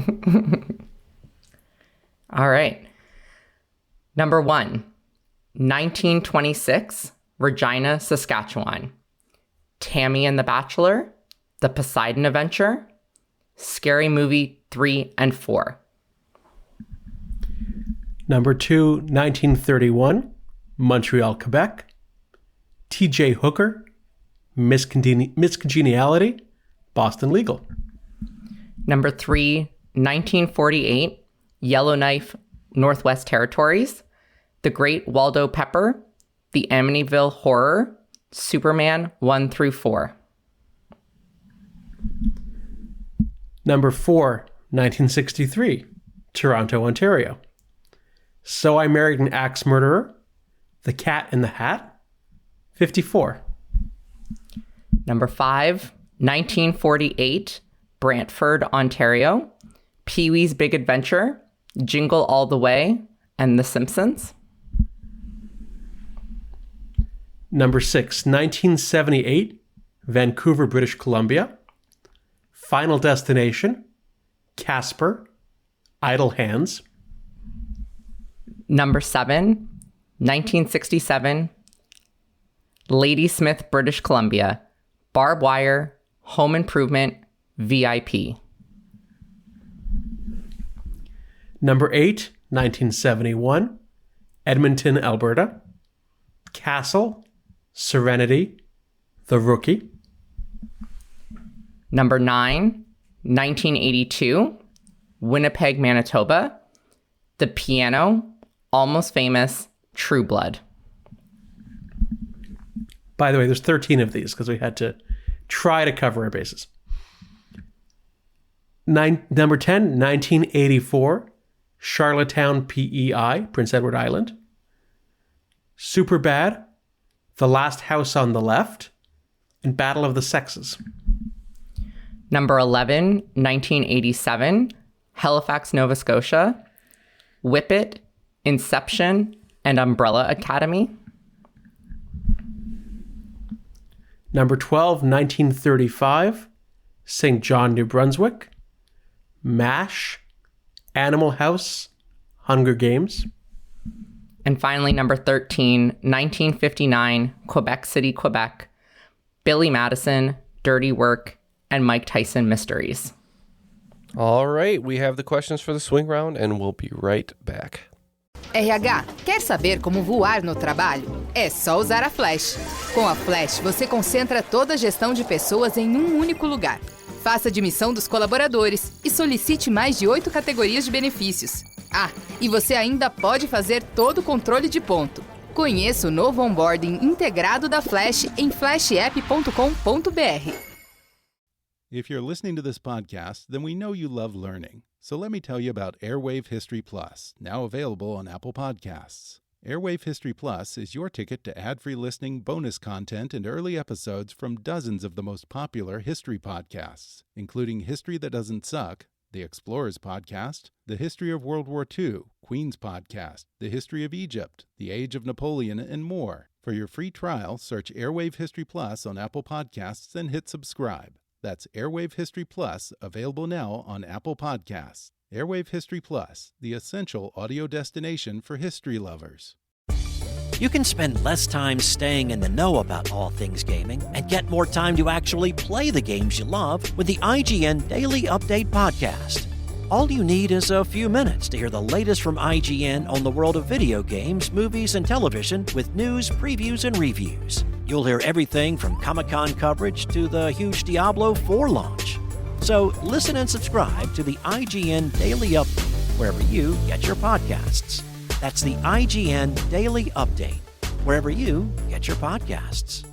S9: All right. Number 1, 1926, Regina, Saskatchewan. Tammy and the Bachelor, The Poseidon Adventure, Scary Movie 3 and 4.
S7: Number 2, 1931, Montreal, Quebec. T.J. Hooker, Miss Congeniality, Boston Legal.
S9: Number 3, 1948, Yellowknife, Northwest Territories. The Great Waldo Pepper, The Amityville Horror, Superman 1 through 4.
S7: Number 4, 1963, Toronto, Ontario. So I Married an Axe Murderer, The Cat in the Hat, 54.
S9: Number 5, 1948, Brantford, Ontario. Pee-wee's Big Adventure, Jingle All the Way, and The Simpsons.
S7: Number 6, 1978, Vancouver, British Columbia. Final Destination, Casper, Idle Hands.
S9: Number 7, 1967, Ladysmith, British Columbia. Barb Wire, Home Improvement, VIP.
S7: Number 8, 1971, Edmonton, Alberta. Castle, Serenity, The Rookie.
S9: Number 9, 1982, Winnipeg, Manitoba. The Piano, Almost Famous, True Blood.
S7: By the way, there's 13 of these because we had to try to cover our bases. Number 10, 1984, Charlottetown, PEI, Prince Edward Island. Superbad, The Last House on the Left, and Battle of the Sexes.
S9: Number 11, 1987, Halifax, Nova Scotia. Whip It, Inception, and Umbrella Academy.
S7: Number 12, 1935, St. John, New Brunswick. MASH, Animal House, Hunger Games.
S9: And finally, number 13, 1959, Quebec City, Quebec. Billy Madison, Dirty Work, and Mike Tyson Mysteries.
S3: All right, we have the questions for the swing round, and we'll be right back.
S1: RH, quer saber como voar no trabalho? É só usar a Flash. Com a Flash, você concentra toda a gestão de pessoas em um único lugar. Faça a admissão dos colaboradores e solicite mais de 8 categorias de benefícios. Ah, e você ainda pode fazer todo o controle de ponto. Conheça o novo onboarding integrado da Flash em flashapp.com.br.
S11: If you're listening to this podcast, then we know you love learning. So let me tell you about Airwave History Plus, now available on Apple Podcasts. Airwave History Plus is your ticket to ad-free listening, bonus content, and early episodes from dozens of the most popular history podcasts, including History That Doesn't Suck, The Explorers Podcast, The History of World War II, Queen's Podcast, The History of Egypt, The Age of Napoleon, and more. For your free trial, search Airwave History Plus on Apple Podcasts and hit subscribe. That's Airwave History Plus, available now on Apple Podcasts. Airwave History Plus, the essential audio destination for history lovers.
S12: You can spend less time staying in the know about all things gaming and get more time to actually play the games you love with the IGN Daily Update Podcast. All you need is a few minutes to hear the latest from IGN on the world of video games, movies, and television with news, previews, and reviews. You'll hear everything from Comic-Con coverage to the huge Diablo 4 launch. So listen and subscribe to the IGN Daily Update wherever you get your podcasts. That's the IGN Daily Update, wherever you get your podcasts.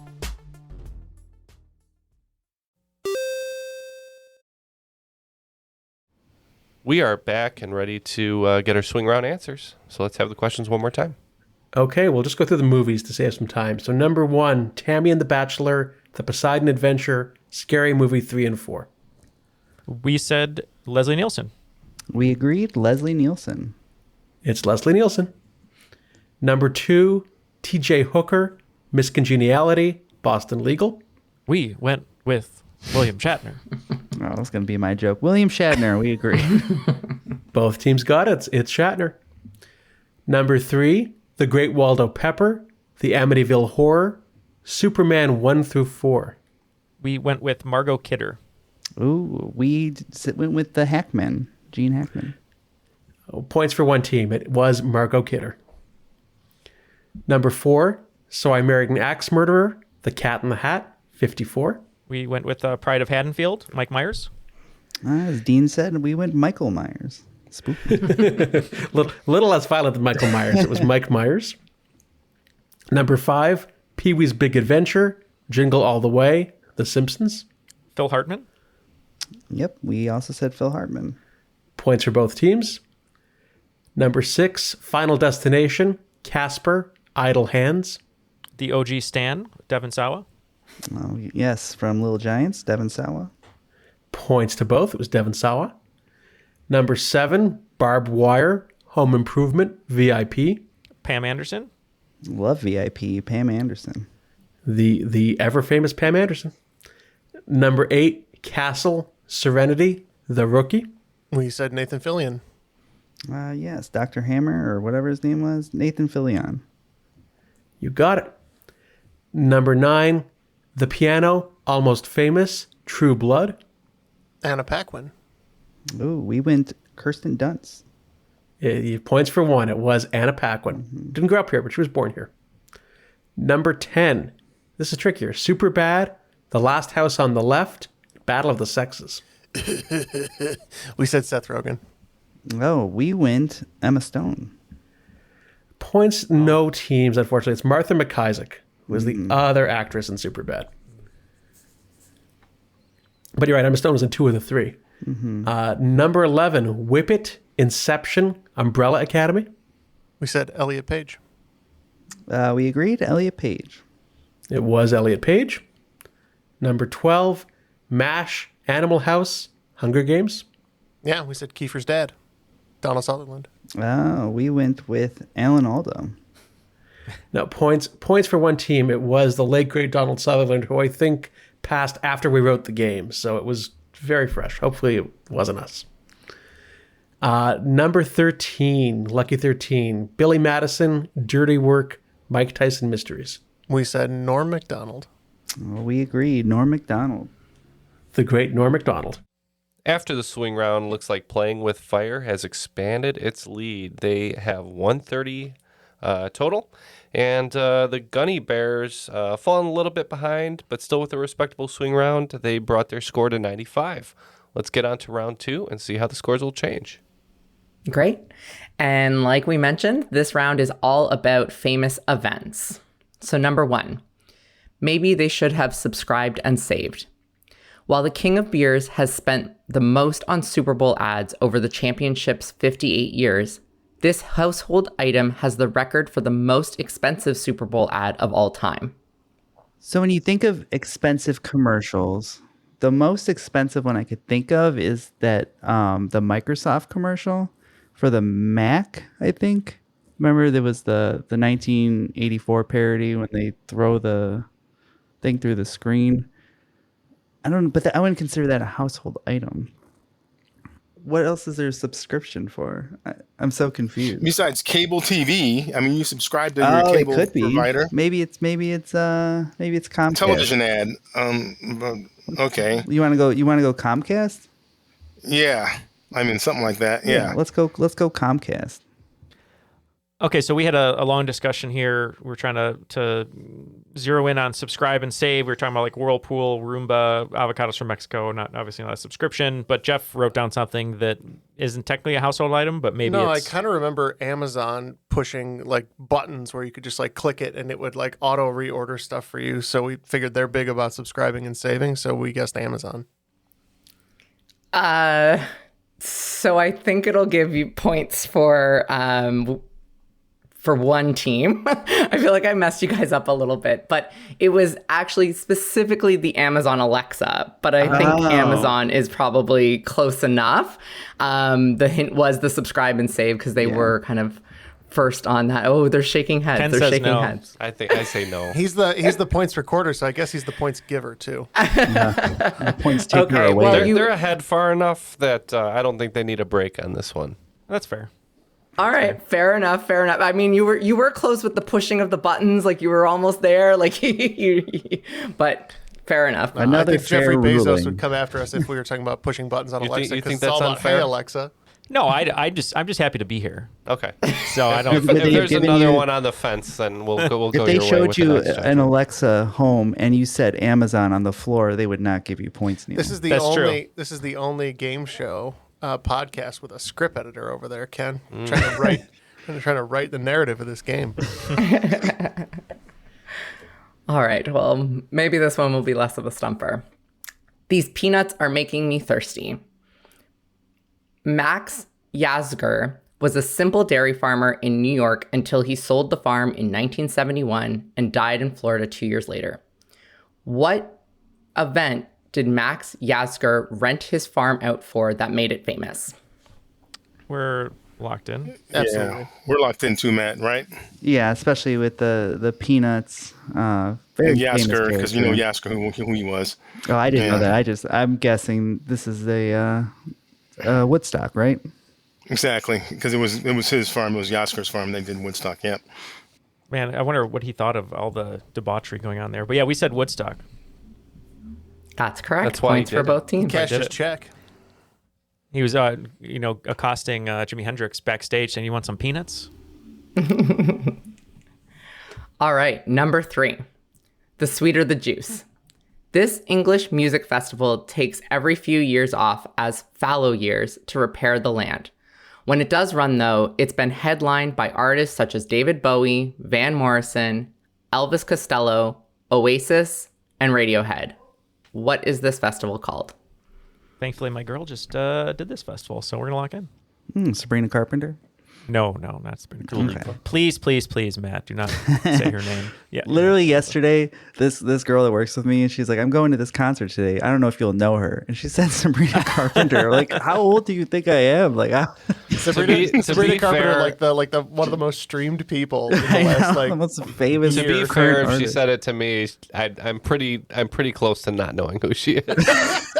S3: We are back and ready to get our swing round answers. So let's have the questions one more time.
S7: Okay, we'll just go through the movies to save some time. So number 1, Tammy and the Bachelor, The Poseidon Adventure, Scary Movie 3 and 4.
S4: We said Leslie Nielsen.
S5: We agreed Leslie Nielsen.
S7: It's Leslie Nielsen. Number 2, T.J. Hooker, Miss Congeniality, Boston Legal.
S4: We went with William Shatner.
S5: Oh, that's going to be my joke. William Shatner, we agree.
S7: Both teams got it. It's Shatner. Number 3, The Great Waldo Pepper, The Amityville Horror, Superman 1 through 4.
S4: We went with Margot Kidder.
S5: Ooh, we went with the Hackman, Gene Hackman.
S7: Oh, points for one team. It was Margot Kidder. Number 4, So I Married an Axe Murderer, The Cat in the Hat, 54.
S4: We went with Pride of Haddonfield, Mike Myers.
S5: As Dean said, we went Michael Myers. Spooky.
S7: little less violent than Michael Myers. It was Mike Myers. Number 5, Pee-wee's Big Adventure, Jingle All the Way, The Simpsons.
S4: Phil Hartman.
S5: Yep, we also said Phil Hartman.
S7: Points for both teams. Number 6, Final Destination, Casper, Idle Hands.
S4: The OG Stan, Devon Sawa.
S5: Oh, yes, from Little Giants, Devon Sawa.
S7: Points to both. It was Devon Sawa. Number 7, Barbed Wire, Home Improvement, VIP.
S4: Pam Anderson.
S5: Love VIP, Pam Anderson.
S7: The ever-famous Pam Anderson. Number 8, Castle, Serenity, The Rookie.
S8: We said Nathan Fillion.
S5: Yes, Dr. Hammer, or whatever his name was, Nathan Fillion.
S7: You got it. Number 9, The Piano, Almost Famous, True Blood.
S8: Anna Paquin.
S5: Ooh, we went Kirsten Dunst.
S7: Points for one. It was Anna Paquin. Didn't grow up here, but she was born here. Number 10. This is trickier. Superbad, The Last House on the Left, Battle of the Sexes.
S8: We said Seth Rogen.
S5: Oh, we went Emma Stone.
S7: Points, no teams, unfortunately. It's Martha McIsaac, who was the other actress in Superbad. But you're right, Emma Stone was in 2 of the 3. Number 11, Whip It, Inception, Umbrella Academy.
S8: We said Elliot Page.
S5: We agreed, Elliot Page.
S7: It was Elliot Page. Number 12, MASH, Animal House, Hunger Games.
S8: Yeah, we said Kiefer's dad, Donald Sutherland.
S5: Oh, we went with Alan Alda.
S7: No, points for one team. It was the late, great Donald Sutherland, who I think passed after we wrote the game. So it was very fresh. Hopefully it wasn't us. Number 13, Lucky 13, Billy Madison, Dirty Work, Mike Tyson Mysteries.
S8: We said Norm Macdonald.
S5: Well, we agreed, Norm Macdonald.
S7: The great Norm Macdonald.
S3: After the swing round, looks like Playing with Fire has expanded its lead. They have 130 total, and the Gunny Bears fallen a little bit behind, but still with a respectable swing round. They brought their score to 95. Let's get on to round 2 and see how the scores will change.
S9: Great. And like we mentioned, this round is all about famous events. So number 1, maybe they should have subscribed and saved. While the King of Beers has spent the most on Super Bowl ads over the championship's 58 years, this household item has the record for the most expensive Super Bowl ad of all time.
S5: So when you think of expensive commercials, the most expensive one I could think of is that the Microsoft commercial for the Mac, I think. Remember there was the 1984 parody when they throw the thing through the screen. I don't know, but I wouldn't consider that a household item. What else is there a subscription for? I'm so confused.
S6: Besides cable TV, I mean, you subscribe to your cable
S5: it could be.
S6: provider.
S5: Maybe it's Comcast.
S6: Television ad. Okay.
S5: You want to go Comcast?
S6: Yeah. I mean, something like that. Yeah.
S5: Let's go Comcast.
S4: Okay, so we had a long discussion here. We're trying to zero in on subscribe and save. We were talking about like Whirlpool, Roomba, avocados from Mexico. Obviously not a subscription, but Jeff wrote down something that isn't technically a household item, but maybe
S8: No,
S4: it's...
S8: I kind of remember Amazon pushing like buttons where you could just like click it and it would like auto reorder stuff for you. So we figured they're big about subscribing and saving, so we guessed Amazon.
S9: So I think it'll give you points for one team. I feel like I messed you guys up a little bit, but it was actually specifically the Amazon Alexa, but I think Amazon is probably close enough. The hint was the subscribe and save because they were kind of first on that. Oh, they're shaking heads.
S4: Ken
S9: they're
S4: says
S9: shaking
S4: no.
S9: heads.
S3: I think I say no.
S8: He's the points recorder, so I guess he's the points giver too.
S5: The points taker
S9: Okay,
S5: away.
S9: well,
S3: They're ahead far enough that I don't think they need a break on this one.
S4: That's fair.
S9: All right, fair enough. I mean, you were close with the pushing of the buttons, like you were almost there, like but fair enough.
S5: Another
S8: I think Jeffrey
S5: fair
S8: Bezos
S5: ruling.
S8: would come after us if we were talking about pushing buttons on Alexa.
S3: you
S8: 'cause
S3: think
S8: it's all
S3: that's
S8: about,
S3: unfair?
S8: Hey, Alexa.
S4: No, I'm just happy to be here.
S3: Okay.
S4: So I don't.
S3: If
S5: But they've
S3: there's
S5: given
S3: another
S5: you-
S3: one on the fence, then we'll go
S5: If
S3: your
S5: they
S3: way
S5: showed
S3: with
S5: you
S3: the next Jeff.
S5: an Alexa home and you said Amazon on the floor, they would not give you points anymore.
S8: This is the only game show podcast with a script editor over there, Ken. Trying to write the narrative of this game.
S9: All right, well, maybe this one will be less of a stumper. These peanuts are making me thirsty. Max Yasgur was a simple dairy farmer in New York until he sold the farm in 1971 and died in Florida 2 years later. What event did Max Yasgur rent his farm out for that made it famous?
S4: We're locked in.
S8: Absolutely.
S6: Yeah. We're locked in too, Matt, right?
S5: Yeah, especially with the peanuts. Very
S6: And
S5: famous
S6: Yasker, because you know
S5: character.
S6: Yasker, who he was.
S5: Oh, I didn't know
S6: Yeah.
S5: that. I'm guessing this is a Woodstock, right?
S6: Exactly, because it was his farm. It was Yasker's farm. They did Woodstock. Yep.
S4: Man, I wonder what he thought of all the debauchery going on there. But yeah, we said Woodstock.
S9: That's correct.
S3: That's why he
S9: Points for
S3: did it.
S9: both teams.
S8: Cash
S4: did
S8: his
S4: it.
S8: check.
S4: He was, accosting Jimi Hendrix backstage saying, "You want some peanuts?"
S9: All right, number 3, the sweeter the juice. This English music festival takes every few years off as fallow years to repair the land. When it does run, though, it's been headlined by artists such as David Bowie, Van Morrison, Elvis Costello, Oasis, and Radiohead. What is this festival called?
S4: Thankfully, my girl just did this festival, so we're gonna lock in.
S5: Sabrina Carpenter.
S4: No, not Sabrina. Please, Matt, do not say her name. Yeah,
S5: Literally yesterday, this girl that works with me, and she's like, "I'm going to this concert today. I don't know if you'll know her." And she said Sabrina Carpenter. Like, how old do you think I am? Like,
S8: Sabrina
S3: be
S8: Carpenter,
S3: fair-
S8: like the one of the most streamed people in the
S5: I
S8: last
S5: know,
S8: like.
S5: the most famous.
S3: To be
S5: current
S3: fair, if she
S5: artist.
S3: said it to me, I'm pretty close to not knowing who she is.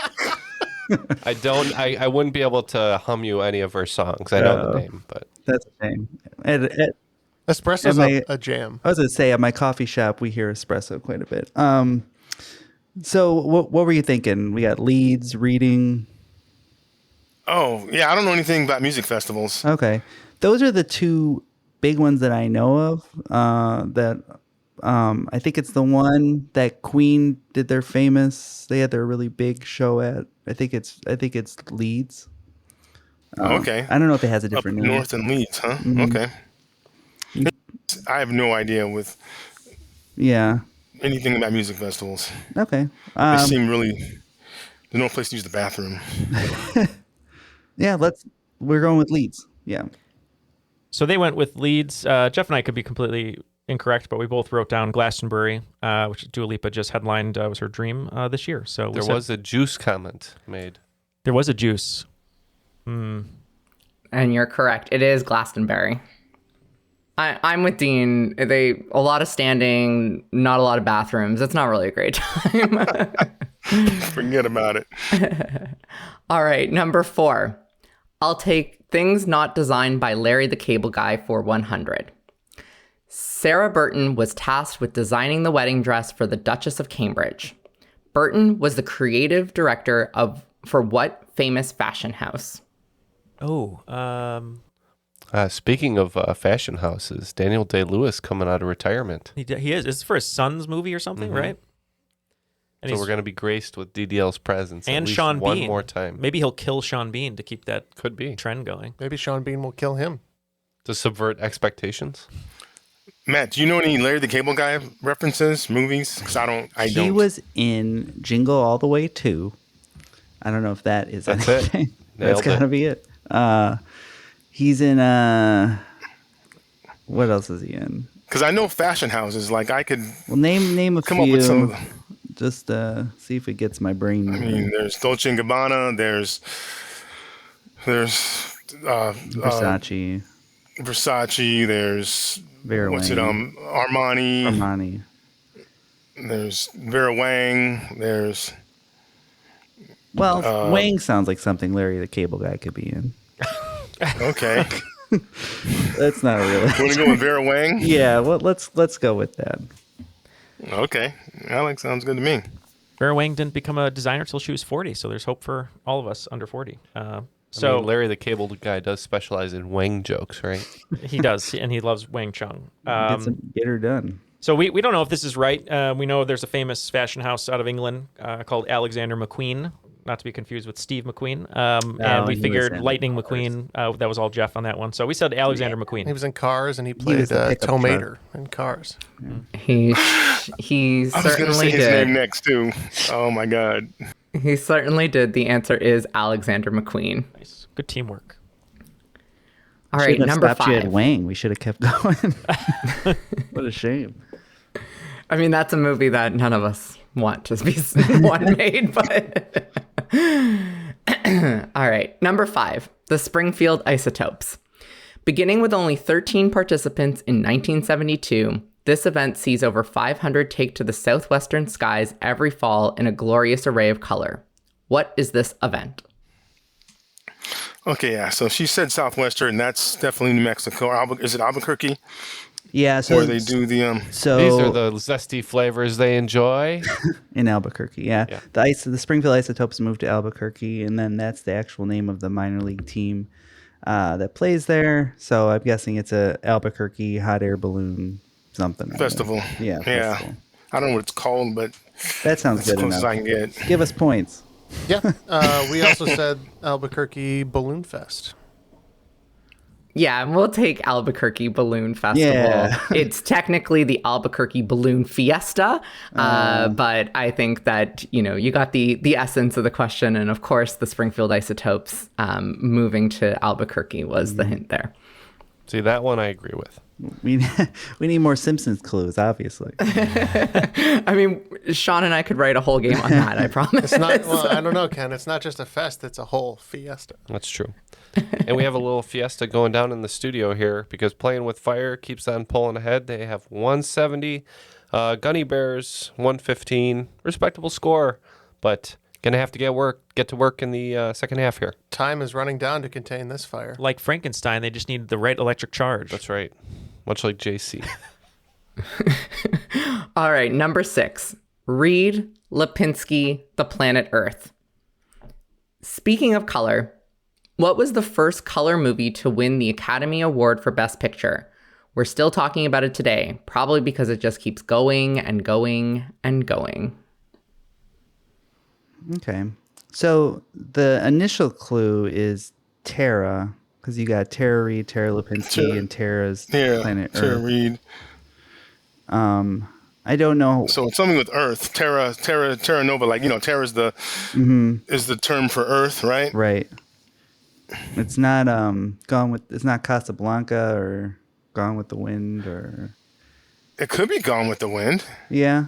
S3: I wouldn't be able to hum you any of her songs. I know the name, but
S5: That's a shame.
S8: Espresso's
S5: Am I-
S8: a jam.
S5: I was gonna say at my coffee shop we hear espresso quite a bit. So what were you thinking? We got leads, reading.
S6: Oh, yeah. I don't know anything about music festivals.
S5: Okay, those are the two big ones that I know of. I think it's the one that Queen did their famous. They had their really big show at. I think it's Leeds.
S6: Okay.
S5: I don't know if it has a
S6: Up
S5: different name.
S6: north in Leeds, huh?
S5: Mhm.
S6: Okay. I have no idea with
S5: Yeah.
S6: anything about music festivals.
S5: Okay.
S6: They seem really. There's no place to use the bathroom.
S5: Yeah. We're going with Leeds. Yeah.
S4: So they went with Leeds. Jeff and I could be completely incorrect, but we both wrote down Glastonbury, which Dua Lipa just headlined. Was her dream this year. So
S3: there was a juice comment made.
S4: There was a juice.
S9: And you're correct. It is Glastonbury. I'm with Dean. A lot of standing, not a lot of bathrooms. It's not really a great time.
S6: Forget about it.
S9: All right, number 4. I'll take things not designed by Larry the Cable Guy for 100. Sarah Burton was tasked with designing the wedding dress for the Duchess of Cambridge. Burton was the creative director for what famous fashion house?
S3: Speaking of fashion houses, Daniel Day-Lewis coming out of retirement.
S4: He is. It's for his son's movie or something, right? And
S3: so we're going to be graced with DDL's presence
S4: and
S3: at least
S4: Sean
S3: one
S4: Bean.
S3: more time.
S4: Maybe he'll kill Sean Bean to keep that
S3: Could be
S4: trend going.
S8: Maybe Sean Bean will kill him.
S3: To subvert expectations.
S6: Matt, do you know any Larry the Cable Guy references, movies? Because I don't.
S5: He was in Jingle All the Way 2. I don't know if that is
S3: That's
S5: anything.
S3: it.
S5: That's
S3: Nailed
S5: gotta be it. He's in what else is he in?
S6: Because I know fashion houses. Like I could.
S5: Well, name a
S6: come
S5: few.
S6: up with some of them.
S5: Just see if it gets my brain.
S6: I mean, there's Dolce & Gabbana. There's
S5: Versace.
S6: There's
S5: Vera
S6: what's
S5: Wang.
S6: it? Armani. There's Vera Wang. There's.
S5: Well, Wang sounds like something Larry the Cable Guy could be in.
S6: Okay.
S5: That's not a real.
S6: Want to go with Vera Wang?
S5: Yeah. Well, let's go with that.
S6: Okay. Alex, sounds good to me.
S4: Vera Wang didn't become a designer till she was 40, so there's hope for all of us under 40.
S3: I mean, Larry the Cable Guy does specialize in Wang jokes, right?
S4: He does, and he loves Wang Chung.
S5: Get her done.
S4: So we don't know if this is right. We know there's a famous fashion house out of England called Alexander McQueen, not to be confused with Steve McQueen. And we figured Lightning McQueen, that was all Jeff on that one. So we said Alexander McQueen.
S8: He was in Cars, and he played Tomater in Cars.
S9: He
S6: I was going to
S9: certainly
S6: say his
S9: did.
S6: name next, too. Oh, my God.
S9: He certainly did. The answer is Alexander McQueen.
S4: Nice. Good teamwork.
S9: All right, number
S5: stopped you at
S9: 5.
S5: Wang. We should have kept going. What a shame.
S9: I mean, that's a movie that none of us want to be one made, but all right. Number 5, the Springfield Isotopes. Beginning with only 13 participants in 1972, this event sees over 500 take to the southwestern skies every fall in a glorious array of color. What is this event?
S6: Okay, yeah. So she said Southwestern. That's definitely New Mexico. Is it Albuquerque?
S5: Yeah. So
S6: where they do the
S5: So
S3: these are the zesty flavors they enjoy
S5: in Albuquerque. Yeah. The Springfield Isotopes moved to Albuquerque, and then that's the actual name of the minor league team that plays there. So I'm guessing it's a Albuquerque hot air balloon something
S6: festival.
S5: Yeah.
S6: Festival. I don't know what it's called, but
S5: that sounds good
S6: as close
S5: enough.
S6: as I can get.
S5: Give us points.
S8: Yeah. We also said Albuquerque Balloon Fest.
S9: Yeah, we'll take Albuquerque Balloon Festival.
S5: Yeah.
S9: It's technically the Albuquerque Balloon Fiesta, but I think that, you got the essence of the question. And of course, the Springfield Isotopes moving to Albuquerque was the hint there.
S3: See, that one I agree with.
S5: We need more Simpsons clues, obviously.
S9: I mean, Shaun and I could write a whole game on that, I promise.
S8: It's not. Well, I don't know, Ken. It's not just a fest; it's a whole fiesta.
S3: That's true. And we have a little fiesta going down in the studio here because Playing with Fire keeps on pulling ahead. They have 170, Gunny Bears 115, respectable score, but gonna have to get to work in the second half here.
S8: Time is running down to contain this fire.
S4: Like Frankenstein, they just need the right electric charge.
S3: That's right. Much like JC.
S9: All right, number 6. Reed Lipinski, The Planet Earth. Speaking of color, what was the first color movie to win the Academy Award for Best Picture? We're still talking about it today, probably because it just keeps going and going and going.
S5: Okay. So the initial clue is Tara, because you got Tara Reid, Tara Lipinski, and Tara's Planet Earth.
S6: Tara Reid.
S5: I don't know.
S6: So it's something with Earth. Terra Nova, like, Terra's the is the term for Earth, right?
S5: Right. It's not it's not Casablanca or Gone with the Wind or.
S6: It could be Gone with the Wind.
S5: Yeah,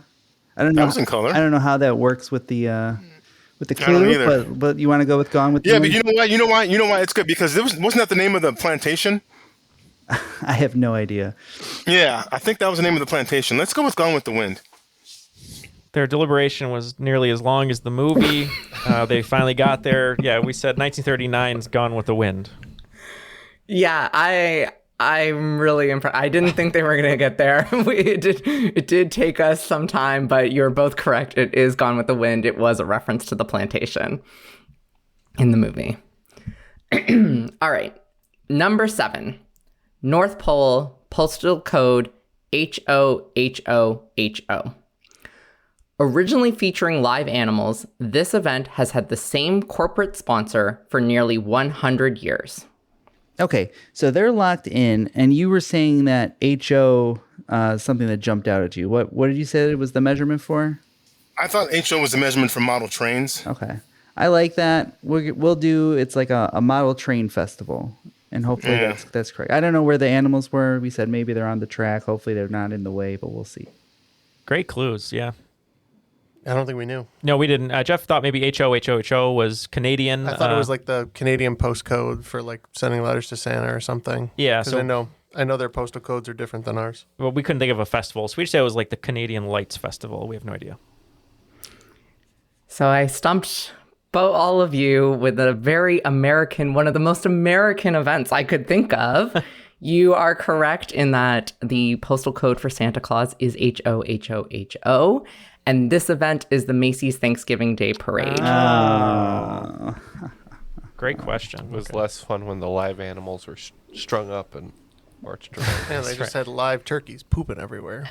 S5: I don't know.
S6: That was in color.
S5: I don't know how that works with the clue, but you want to go with Gone with the Wind?
S6: Yeah, but you know why it's good, because wasn't that the name of the plantation?
S5: I have no idea.
S6: Yeah, I think that was the name of the plantation. Let's go with Gone with the Wind.
S4: Their deliberation was nearly as long as the movie. They finally got there. Yeah, we said 1939's Gone with the Wind.
S9: Yeah, I'm really impressed. I didn't think they were going to get there. It did take us some time, but you're both correct. It is Gone with the Wind. It was a reference to the plantation in the movie. All right. Number 7. North Pole, postal code HOHOHO. Originally featuring live animals, this event has had the same corporate sponsor for nearly 100 years.
S5: Okay, so they're locked in, and you were saying that HO, something that jumped out at you. What did you say it was the measurement for?
S6: I thought HO was the measurement for model trains.
S5: Okay, I like that. We'll do, it's like a model train festival, and hopefully that's correct. I don't know where the animals were. We said maybe they're on the track. Hopefully they're not in the way, but we'll see.
S4: Great clues, yeah.
S8: I don't think we knew.
S4: No, we didn't. Jeff thought maybe HOHOHO was Canadian.
S8: I thought it was like the Canadian postcode for like sending letters to Santa or something.
S4: Yeah,
S8: because I know their postal codes are different than ours.
S4: Well, we couldn't think of a festival, so we just said it was like the Canadian Lights Festival. We have no idea.
S9: So I stumped all of you with a very American, one of the most American events I could think of. You are correct in that the postal code for Santa Claus is HOHOHO. And this event is the Macy's Thanksgiving Day Parade.
S5: Oh.
S4: Great question.
S3: It was less fun when the live animals were strung up and marched around.
S8: Yeah, they just had live turkeys pooping everywhere.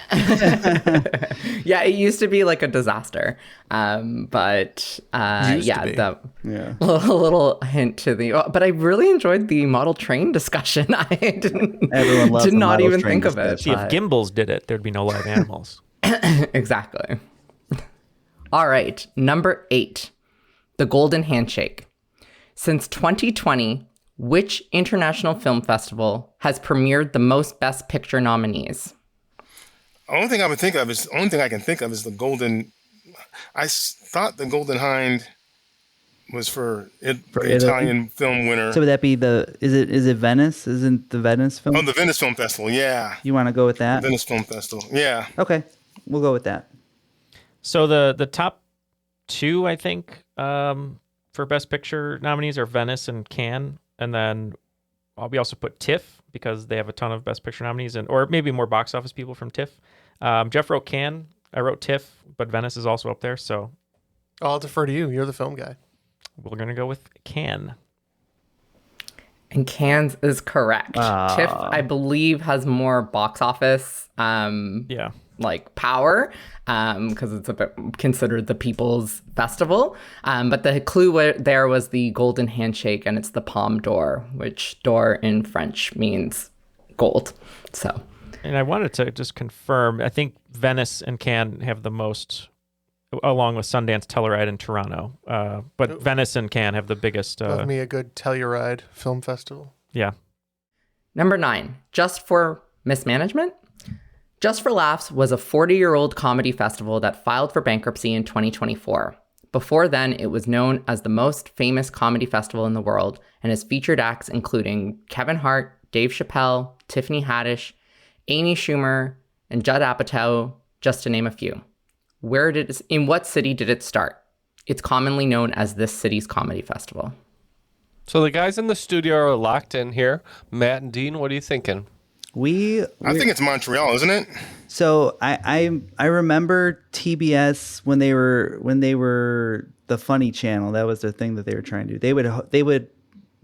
S9: Yeah, it used to be like a disaster. But a little hint to the... But I really enjoyed the model train discussion. I did not even think of it.
S4: See, if Gimbals did it, there'd be no live animals.
S9: Exactly. All right, number 8, the Golden Handshake. Since 2020, which international film festival has premiered the most Best Picture nominees?
S6: The only thing I can think of is the Golden. I thought the Golden Hind was for the Italian film winner.
S5: So would that be is it Venice? Isn't the Venice film?
S6: Oh, the Venice Film Festival. Yeah.
S5: You want to go with that?
S6: Venice Film Festival. Yeah.
S5: Okay, we'll go with that.
S4: So the top 2, I think, for Best Picture nominees are Venice and Cannes, and then we also put TIFF because they have a ton of Best Picture nominees, or maybe more box office people from TIFF. Jeff wrote Cannes, I wrote TIFF, but Venice is also up there, so
S8: I'll defer to you. You're the film guy.
S4: We're gonna go with Cannes.
S9: And Cannes is correct. TIFF, I believe, has more box office. Like power, because it's a bit considered the people's festival. But the clue there was the Golden Handshake, and it's the Palme d'Or, which d'or in French means gold. So,
S4: and I wanted to just confirm, I think Venice and Cannes have the most, along with Sundance, Telluride, and Toronto. But Venice and Cannes have the biggest.
S8: Love me a good Telluride film festival.
S4: Yeah.
S9: Number 9, Just for Mismanagement. Just for Laughs was a 40-year-old comedy festival that filed for bankruptcy in 2024. Before then, it was known as the most famous comedy festival in the world and has featured acts including Kevin Hart, Dave Chappelle, Tiffany Haddish, Amy Schumer, and Judd Apatow, just to name a few. In what city did it start? It's commonly known as this city's comedy festival.
S3: So the guys in the studio are locked in here. Matt and Dean, what are you thinking?
S6: I think it's Montreal, isn't it?
S5: So I remember TBS when they were the funny channel. That was their thing that they were trying to do. They would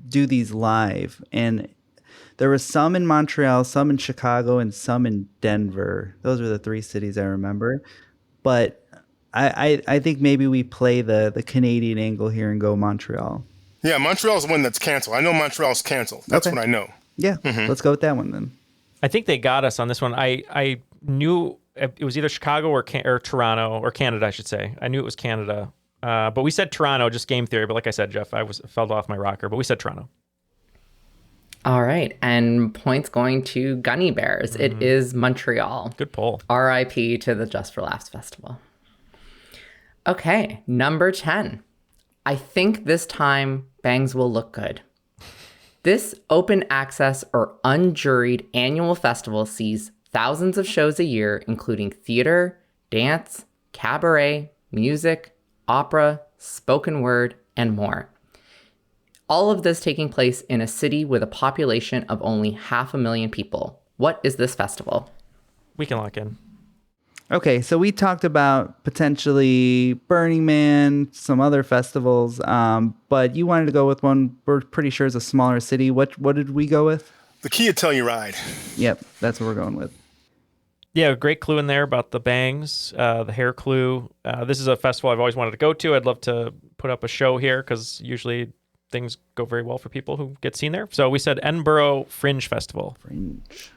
S5: do these live, and there was some in Montreal, some in Chicago, and some in Denver. Those were the 3 cities I remember. But I think maybe we play the Canadian angle here and go Montreal.
S6: Yeah, Montreal's the one that's canceled. I know Montreal's canceled. That's what I know.
S5: Yeah, Let's go with that one then.
S4: I think they got us on this one. I knew it was either Chicago or Toronto, or Canada, I should say. I knew it was Canada. But we said Toronto, just game theory. But like I said, Jeff, I fell off my rocker. But we said Toronto.
S9: All right. And points going to Gunny Bears. It is Montreal.
S4: Good poll.
S9: RIP to the Just for Laughs Festival. Okay. Number 10. I think this time bangs will look good. This open access or unjuried annual festival sees thousands of shows a year, including theater, dance, cabaret, music, opera, spoken word, and more. All of this taking place in a city with a population of only 500,000 people. What is this festival?
S4: We can lock in.
S5: Okay, so we talked about potentially Burning Man, some other festivals, but you wanted to go with one we're pretty sure is a smaller city. What did we go with?
S6: The Kia Telluride.
S5: Yep, that's what we're going with.
S4: Yeah, great clue in there about the bangs, the hair clue. This is a festival I've always wanted to go to. I'd love to put up a show here because usually things go very well for people who get seen there. So we said Edinburgh Fringe Festival.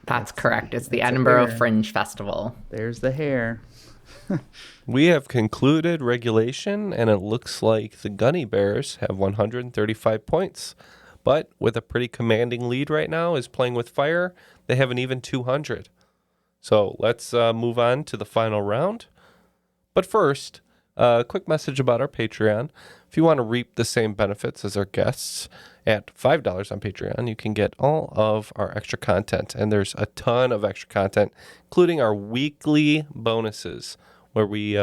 S9: That's correct. It's the Edinburgh Fringe Festival.
S5: There's the hair.
S3: We have concluded regulation, and it looks like the Gunny Bears have 135 points. But with a pretty commanding lead right now is Playing with Fire. They have an even 200. So let's move on to the final round. But first, a quick message about our Patreon. If you want to reap the same benefits as our guests at $5 on Patreon, you can get all of our extra content. And there's a ton of extra content, including our weekly bonuses, where we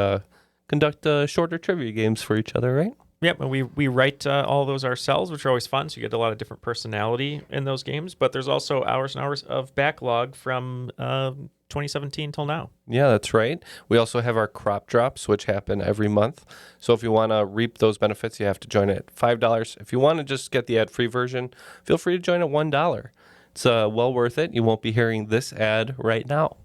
S3: conduct shorter trivia games for each other, right?
S4: Yep, and we write all those ourselves, which are always fun. So you get a lot of different personality in those games. But there's also hours and hours of backlog from 2017 till now.
S3: Yeah, that's right. We also have our crop drops, which happen every month. So if you want to reap those benefits, you have to join at $5. If you want to just get the ad-free version, feel free to join at $1. It's well worth it. You won't be hearing this ad right now.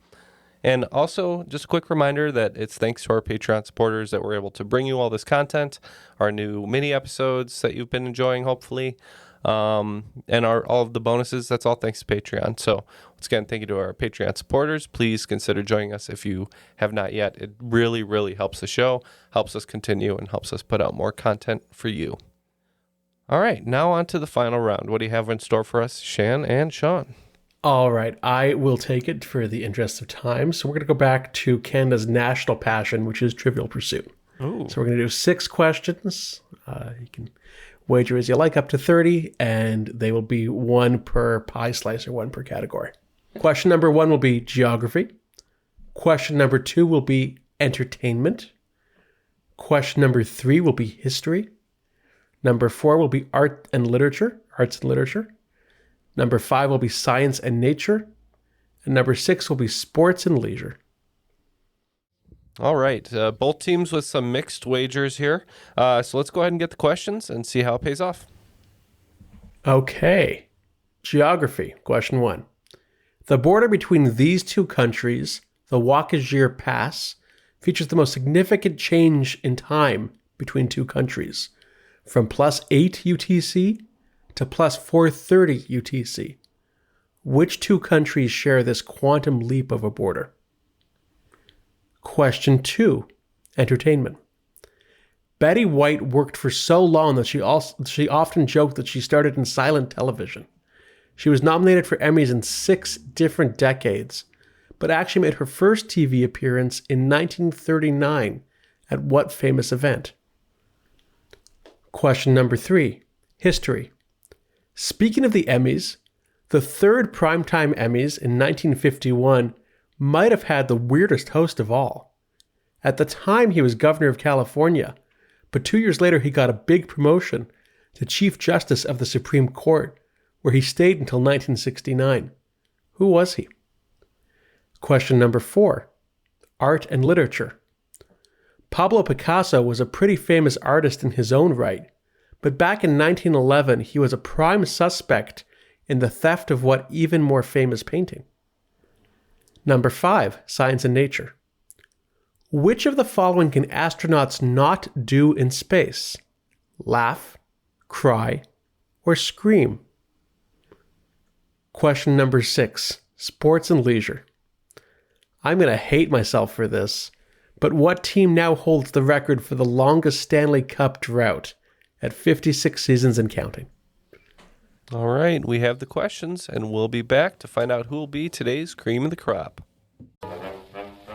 S3: And also, just a quick reminder that it's thanks to our Patreon supporters that we're able to bring you all this content, our new mini episodes that you've been enjoying, hopefully, and all of the bonuses. That's all thanks to Patreon. So, once again, thank you to our Patreon supporters. Please consider joining us if you have not yet. It really, really helps the show, helps us continue, and helps us put out more content for you. All right, now on to the final round. What do you have in store for us, Shan and Shaun?
S7: All right, I will take it for the interest of time. So we're going to go back to Canada's national passion, which is Trivial Pursuit.
S4: Ooh.
S7: So we're going to do 6 questions. You can wager as you like, up to 30, and they will be 1 per pie slice or 1 per category. Question number 1 will be geography. Question number 2 will be entertainment. Question number 3 will be history. Number 4 will be arts and literature. Number 5 will be science and nature. And number 6 will be sports and leisure.
S3: All right. Both teams with some mixed wagers here. So let's go ahead and get the questions and see how it pays off.
S7: Okay. Geography. Question 1. The border between these two countries, the Wakajir Pass, features the most significant change in time between two countries, from +8 UTC to +430 UTC. Which two countries share this quantum leap of a border? Question 2, entertainment. Betty White worked for so long that she often joked that she started in silent television. She was nominated for Emmys in 6 different decades, but actually made her first TV appearance in 1939 at what famous event? Question number 3, history. Speaking of the Emmys, the 3rd Primetime Emmys in 1951 might have had the weirdest host of all. At the time, he was governor of California, but 2 years later, he got a big promotion to Chief Justice of the Supreme Court, where he stayed until 1969. Who was he? Question number 4, art and literature. Pablo Picasso was a pretty famous artist in his own right, but back in 1911, he was a prime suspect in the theft of what even more famous painting? Number 5, science and nature. Which of the following can astronauts not do in space? Laugh, cry, or scream? Question number 6, sports and leisure. I'm going to hate myself for this, but what team now holds the record for the longest Stanley Cup drought at 56 seasons and counting?
S3: All right, we have the questions, and we'll be back to find out who will be today's cream of the crop.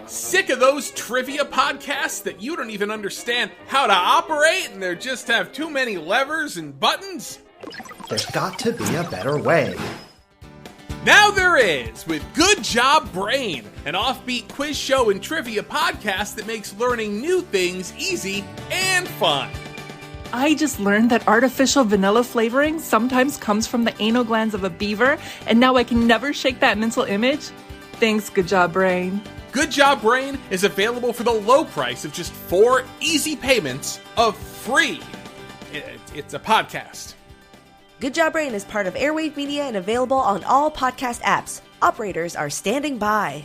S13: Sick of those trivia podcasts that you don't even understand how to operate and they just have too many levers and buttons?
S14: There's got to be a better way.
S13: Now there is, with Good Job Brain, an offbeat quiz show and trivia podcast that makes learning new things easy and fun.
S15: I just learned that artificial vanilla flavoring sometimes comes from the anal glands of a beaver, and now I can never shake that mental image. Thanks, Good Job Brain.
S13: Good Job Brain is available for the low price of just 4 easy payments of free. It's a podcast.
S16: Good Job Brain is part of Airwave Media and available on all podcast apps. Operators are standing by.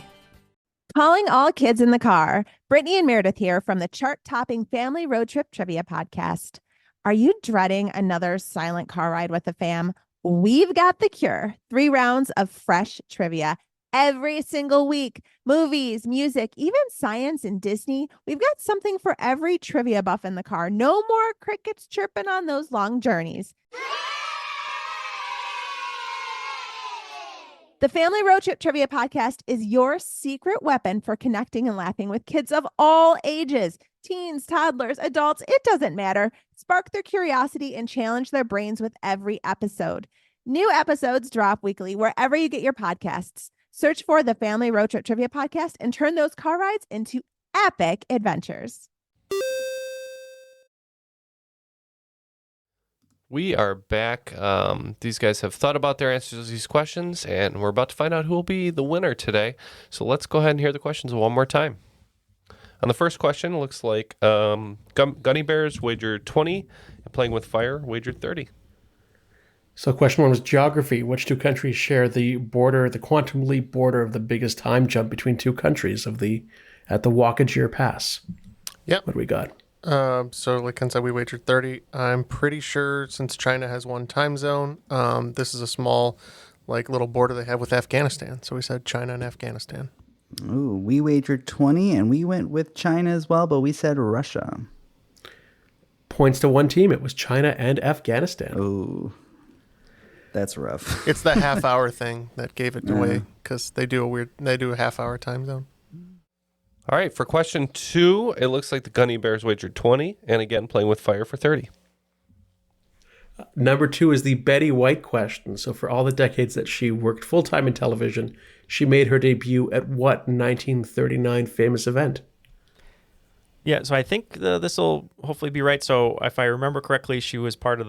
S17: Calling all kids in the car. Brittany and Meredith here from the chart-topping Family Road Trip Trivia Podcast. Are you dreading another silent car ride with the fam? We've got the cure. 3 rounds of fresh trivia every single week. Movies, music, even science and Disney. We've got something for every trivia buff in the car. No more crickets chirping on those long journeys. The Family Road Trip Trivia Podcast is your secret weapon for connecting and laughing with kids of all ages. Teens, toddlers, adults, it doesn't matter. Spark their curiosity and challenge their brains with every episode. New episodes drop weekly wherever you get your podcasts. Search for the Family Road Trip Trivia Podcast and turn those car rides into epic adventures.
S3: We are back. These guys have thought about their answers to these questions, and we're about to find out who will be the winner today. So let's go ahead and hear the questions one more time. On the first question, it looks like Gunny Bears wagered 20, and Playing with Fire wagered 30.
S7: So question 1 was geography. Which 2 countries share the border, the quantum leap border of the biggest time jump between 2 countries at the Walkagir Pass?
S8: Yep.
S7: What do we got?
S8: So like Ken said, we wagered 30. I'm pretty sure since China has 1 time zone, this is a small little border they have with Afghanistan. So we said China and Afghanistan.
S5: Ooh, we wagered 20 and we went with China as well, but we said Russia.
S7: Points to one team. It was China and Afghanistan.
S5: Ooh. That's rough.
S8: It's the half-hour thing that gave it away because they do a half-hour time zone.
S3: All right, for question 2, it looks like the Gunny Bears wagered 20, and again, Playing with Fire for 30.
S7: Number 2 is the Betty White question. So for all the decades that she worked full-time in television, she made her debut at what 1939 famous event?
S4: Yeah, so I think this will hopefully be right. So if I remember correctly, she was part of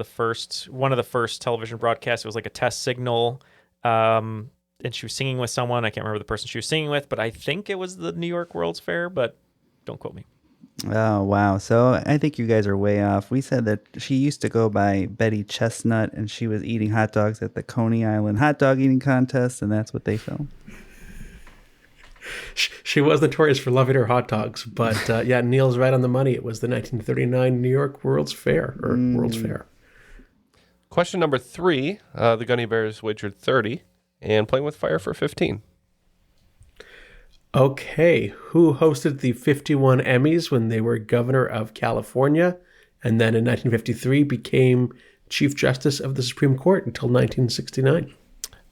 S4: one of the first television broadcasts. It was like a test signal, and she was singing with someone. I can't remember the person she was singing with, but I think it was the New York World's Fair, but don't quote me.
S5: Oh, wow. So I think you guys are way off. We said that she used to go by Betty Chestnut, and she was eating hot dogs at the Coney Island hot dog eating contest, and that's what they filmed.
S7: She was notorious for loving her hot dogs, but yeah, Neal's right on the money. It was the 1939 New York World's Fair, or World's Fair.
S3: Question number 3, the Gunny Bears wagered 30, and Playing with Fire for 15.
S7: Okay, who hosted the 51 Emmys when they were governor of California, and then in 1953 became Chief Justice of the Supreme Court until 1969?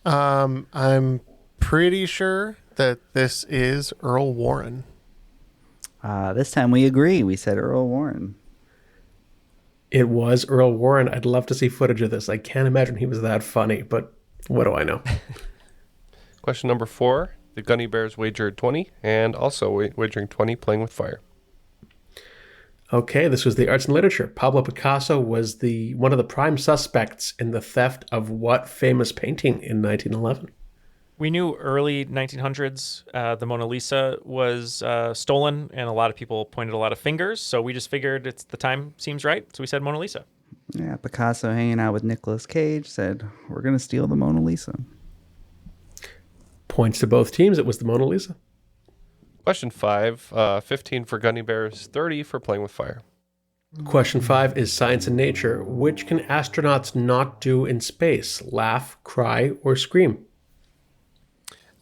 S8: I'm pretty sure that this is Earl Warren.
S5: This time we agree. We said Earl Warren.
S7: It was Earl Warren. I'd love to see footage of this. I can't imagine he was that funny, but what do I know?
S3: Question number 4, the Gunny Bears wagered 20, and also wagering 20, Playing with Fire.
S7: Okay, this was the arts and literature. Pablo Picasso was one of the prime suspects in the theft of what famous painting in 1911?
S4: We knew early 1900s the Mona Lisa was stolen, and a lot of people pointed a lot of fingers. So we just figured the time seems right. So we said Mona Lisa.
S5: Yeah, Picasso hanging out with Nicolas Cage said, we're going to steal the Mona Lisa.
S7: Points to both teams. It was the Mona Lisa.
S3: Question 5, 15 for Gunny Bears, 30 for Playing with Fire.
S7: Question 5 is science and nature. Which can astronauts not do in space? Laugh, cry, or scream?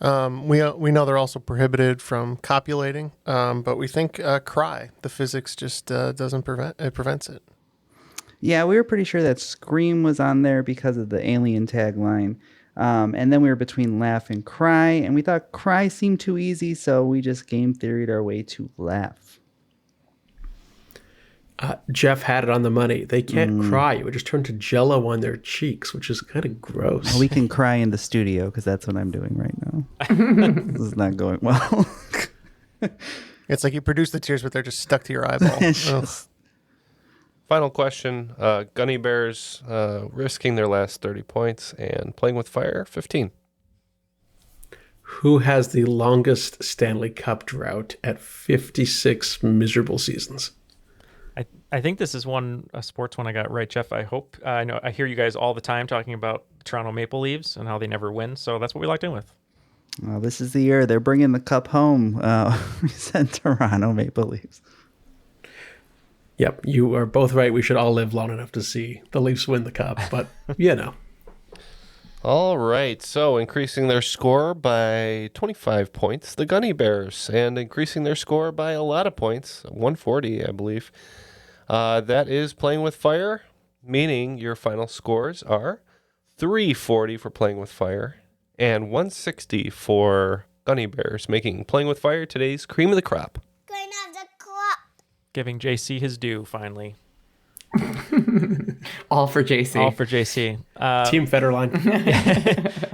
S8: We know they're also prohibited from copulating, but we think cry. The physics just prevents it.
S5: Yeah, we were pretty sure that scream was on there because of the alien tagline. And then we were between laugh and cry, and we thought cry seemed too easy, so we just game theoried our way to laugh.
S7: Jeff had it on the money. They can't cry. It would just turn to jello on their cheeks, which is kind of gross.
S5: Well, we can cry in the studio because that's what I'm doing right now. This is not going well.
S8: It's like you produce the tears, but they're just stuck to your eyeball.
S3: Final question. Gunny Bears risking their last 30 points and Playing with Fire, 15.
S7: Who has the longest Stanley Cup drought at 56 miserable seasons?
S4: I think this is a sports one I got right, Jeff. I hope. I hear you guys all the time talking about Toronto Maple Leafs and how they never win. So that's what we like doing with.
S5: Well, this is the year they're bringing the cup home. We sent Toronto Maple Leafs.
S7: Yep, you are both right. We should all live long enough to see the Leafs win the cup, but
S3: All right, so increasing their score by 25 points, the Gunny Bears, and increasing their score by a lot of points, 140, I believe. That is Playing with Fire, meaning your final scores are 340 for Playing with Fire and 160 for Gunny Bears, making Playing with Fire today's cream of the crop.
S10: Going of the crop.
S4: Giving JC his due, finally.
S9: All for JC.
S4: All for JC.
S7: Team Federline.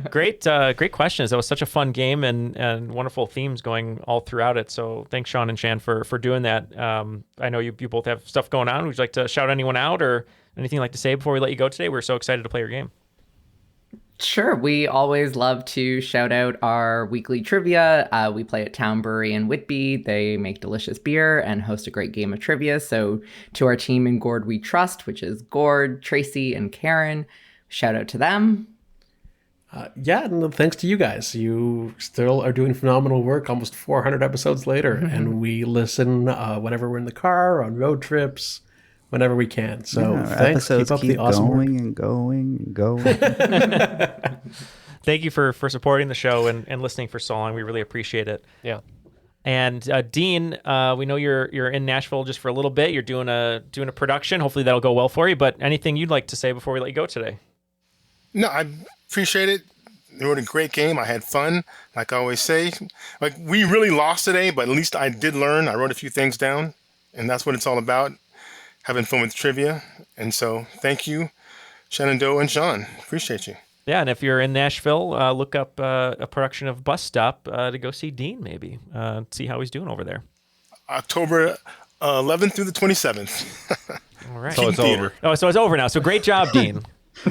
S4: Great questions. That was such a fun game and wonderful themes going all throughout it. So thanks, Shaun and Shan, for doing that. I know you both have stuff going on. Would you like to shout anyone out or anything you'd like to say before we let you go today? We're so excited to play your game.
S9: Sure. We always love to shout out our weekly trivia. We play at Town Brewery in Whitby. They make delicious beer and host a great game of trivia. So to our team in Gord We Trust, which is Gord, Tracy, and Karen, shout out to them.
S7: And thanks to you guys. You still are doing phenomenal work almost 400 episodes later. And we listen whenever we're in the car, on road trips, whenever we can. So thanks.
S5: Episodes
S7: keep up the awesome work.
S5: Going.
S4: Thank you for supporting the show and listening for so long. We really appreciate it.
S3: Yeah.
S4: And Dean, we know you're in Nashville just for a little bit. You're doing a production. Hopefully that'll go well for you. But anything you'd like to say before we let you go today?
S6: No, I appreciate it. It was a great game. I had fun, like I always say. Like, we really lost today, but at least I did learn. I wrote a few things down, and that's what it's all about. Having fun with trivia. And so thank you, Shanondoah and Shaun. Appreciate you.
S4: Yeah, and if you're in Nashville, look up a production of Bus Stop to go see Dean, maybe. See how he's doing over there.
S6: October 11th through the 27th.
S4: All right.
S3: So it's over.
S4: Oh, so it's over now. So great job, Dean.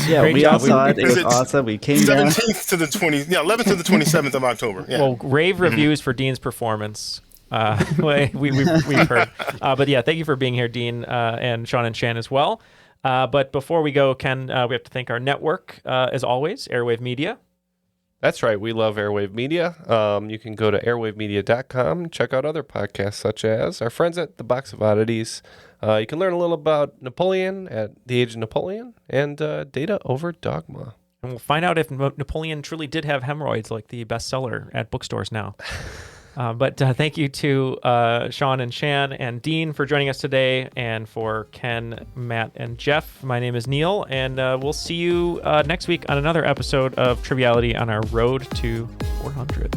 S5: Yeah,
S4: Great
S5: we
S4: job.
S5: all saw it. It was awesome. We came down.
S6: 17th to the 11th to the 27th of October. Yeah.
S4: Well, rave reviews for Dean's performance. We've heard. But yeah, thank you for being here, Dean, and Shaun and Shan as well. But before we go, Ken, we have to thank our network, as always, Airwave Media.
S3: That's right. We love Airwave Media. You can go to airwavemedia.com and check out other podcasts such as our friends at The Box of Oddities. You can learn a little about Napoleon at the Age of Napoleon and Data over Dogma.
S4: And we'll find out if Napoleon truly did have hemorrhoids, like the bestseller at bookstores now. But thank you to Shaun and Shan and Dean for joining us today, and for Ken, Matt, and Jeff. My name is Neal, and we'll see you next week on another episode of Triviality on our road to 400.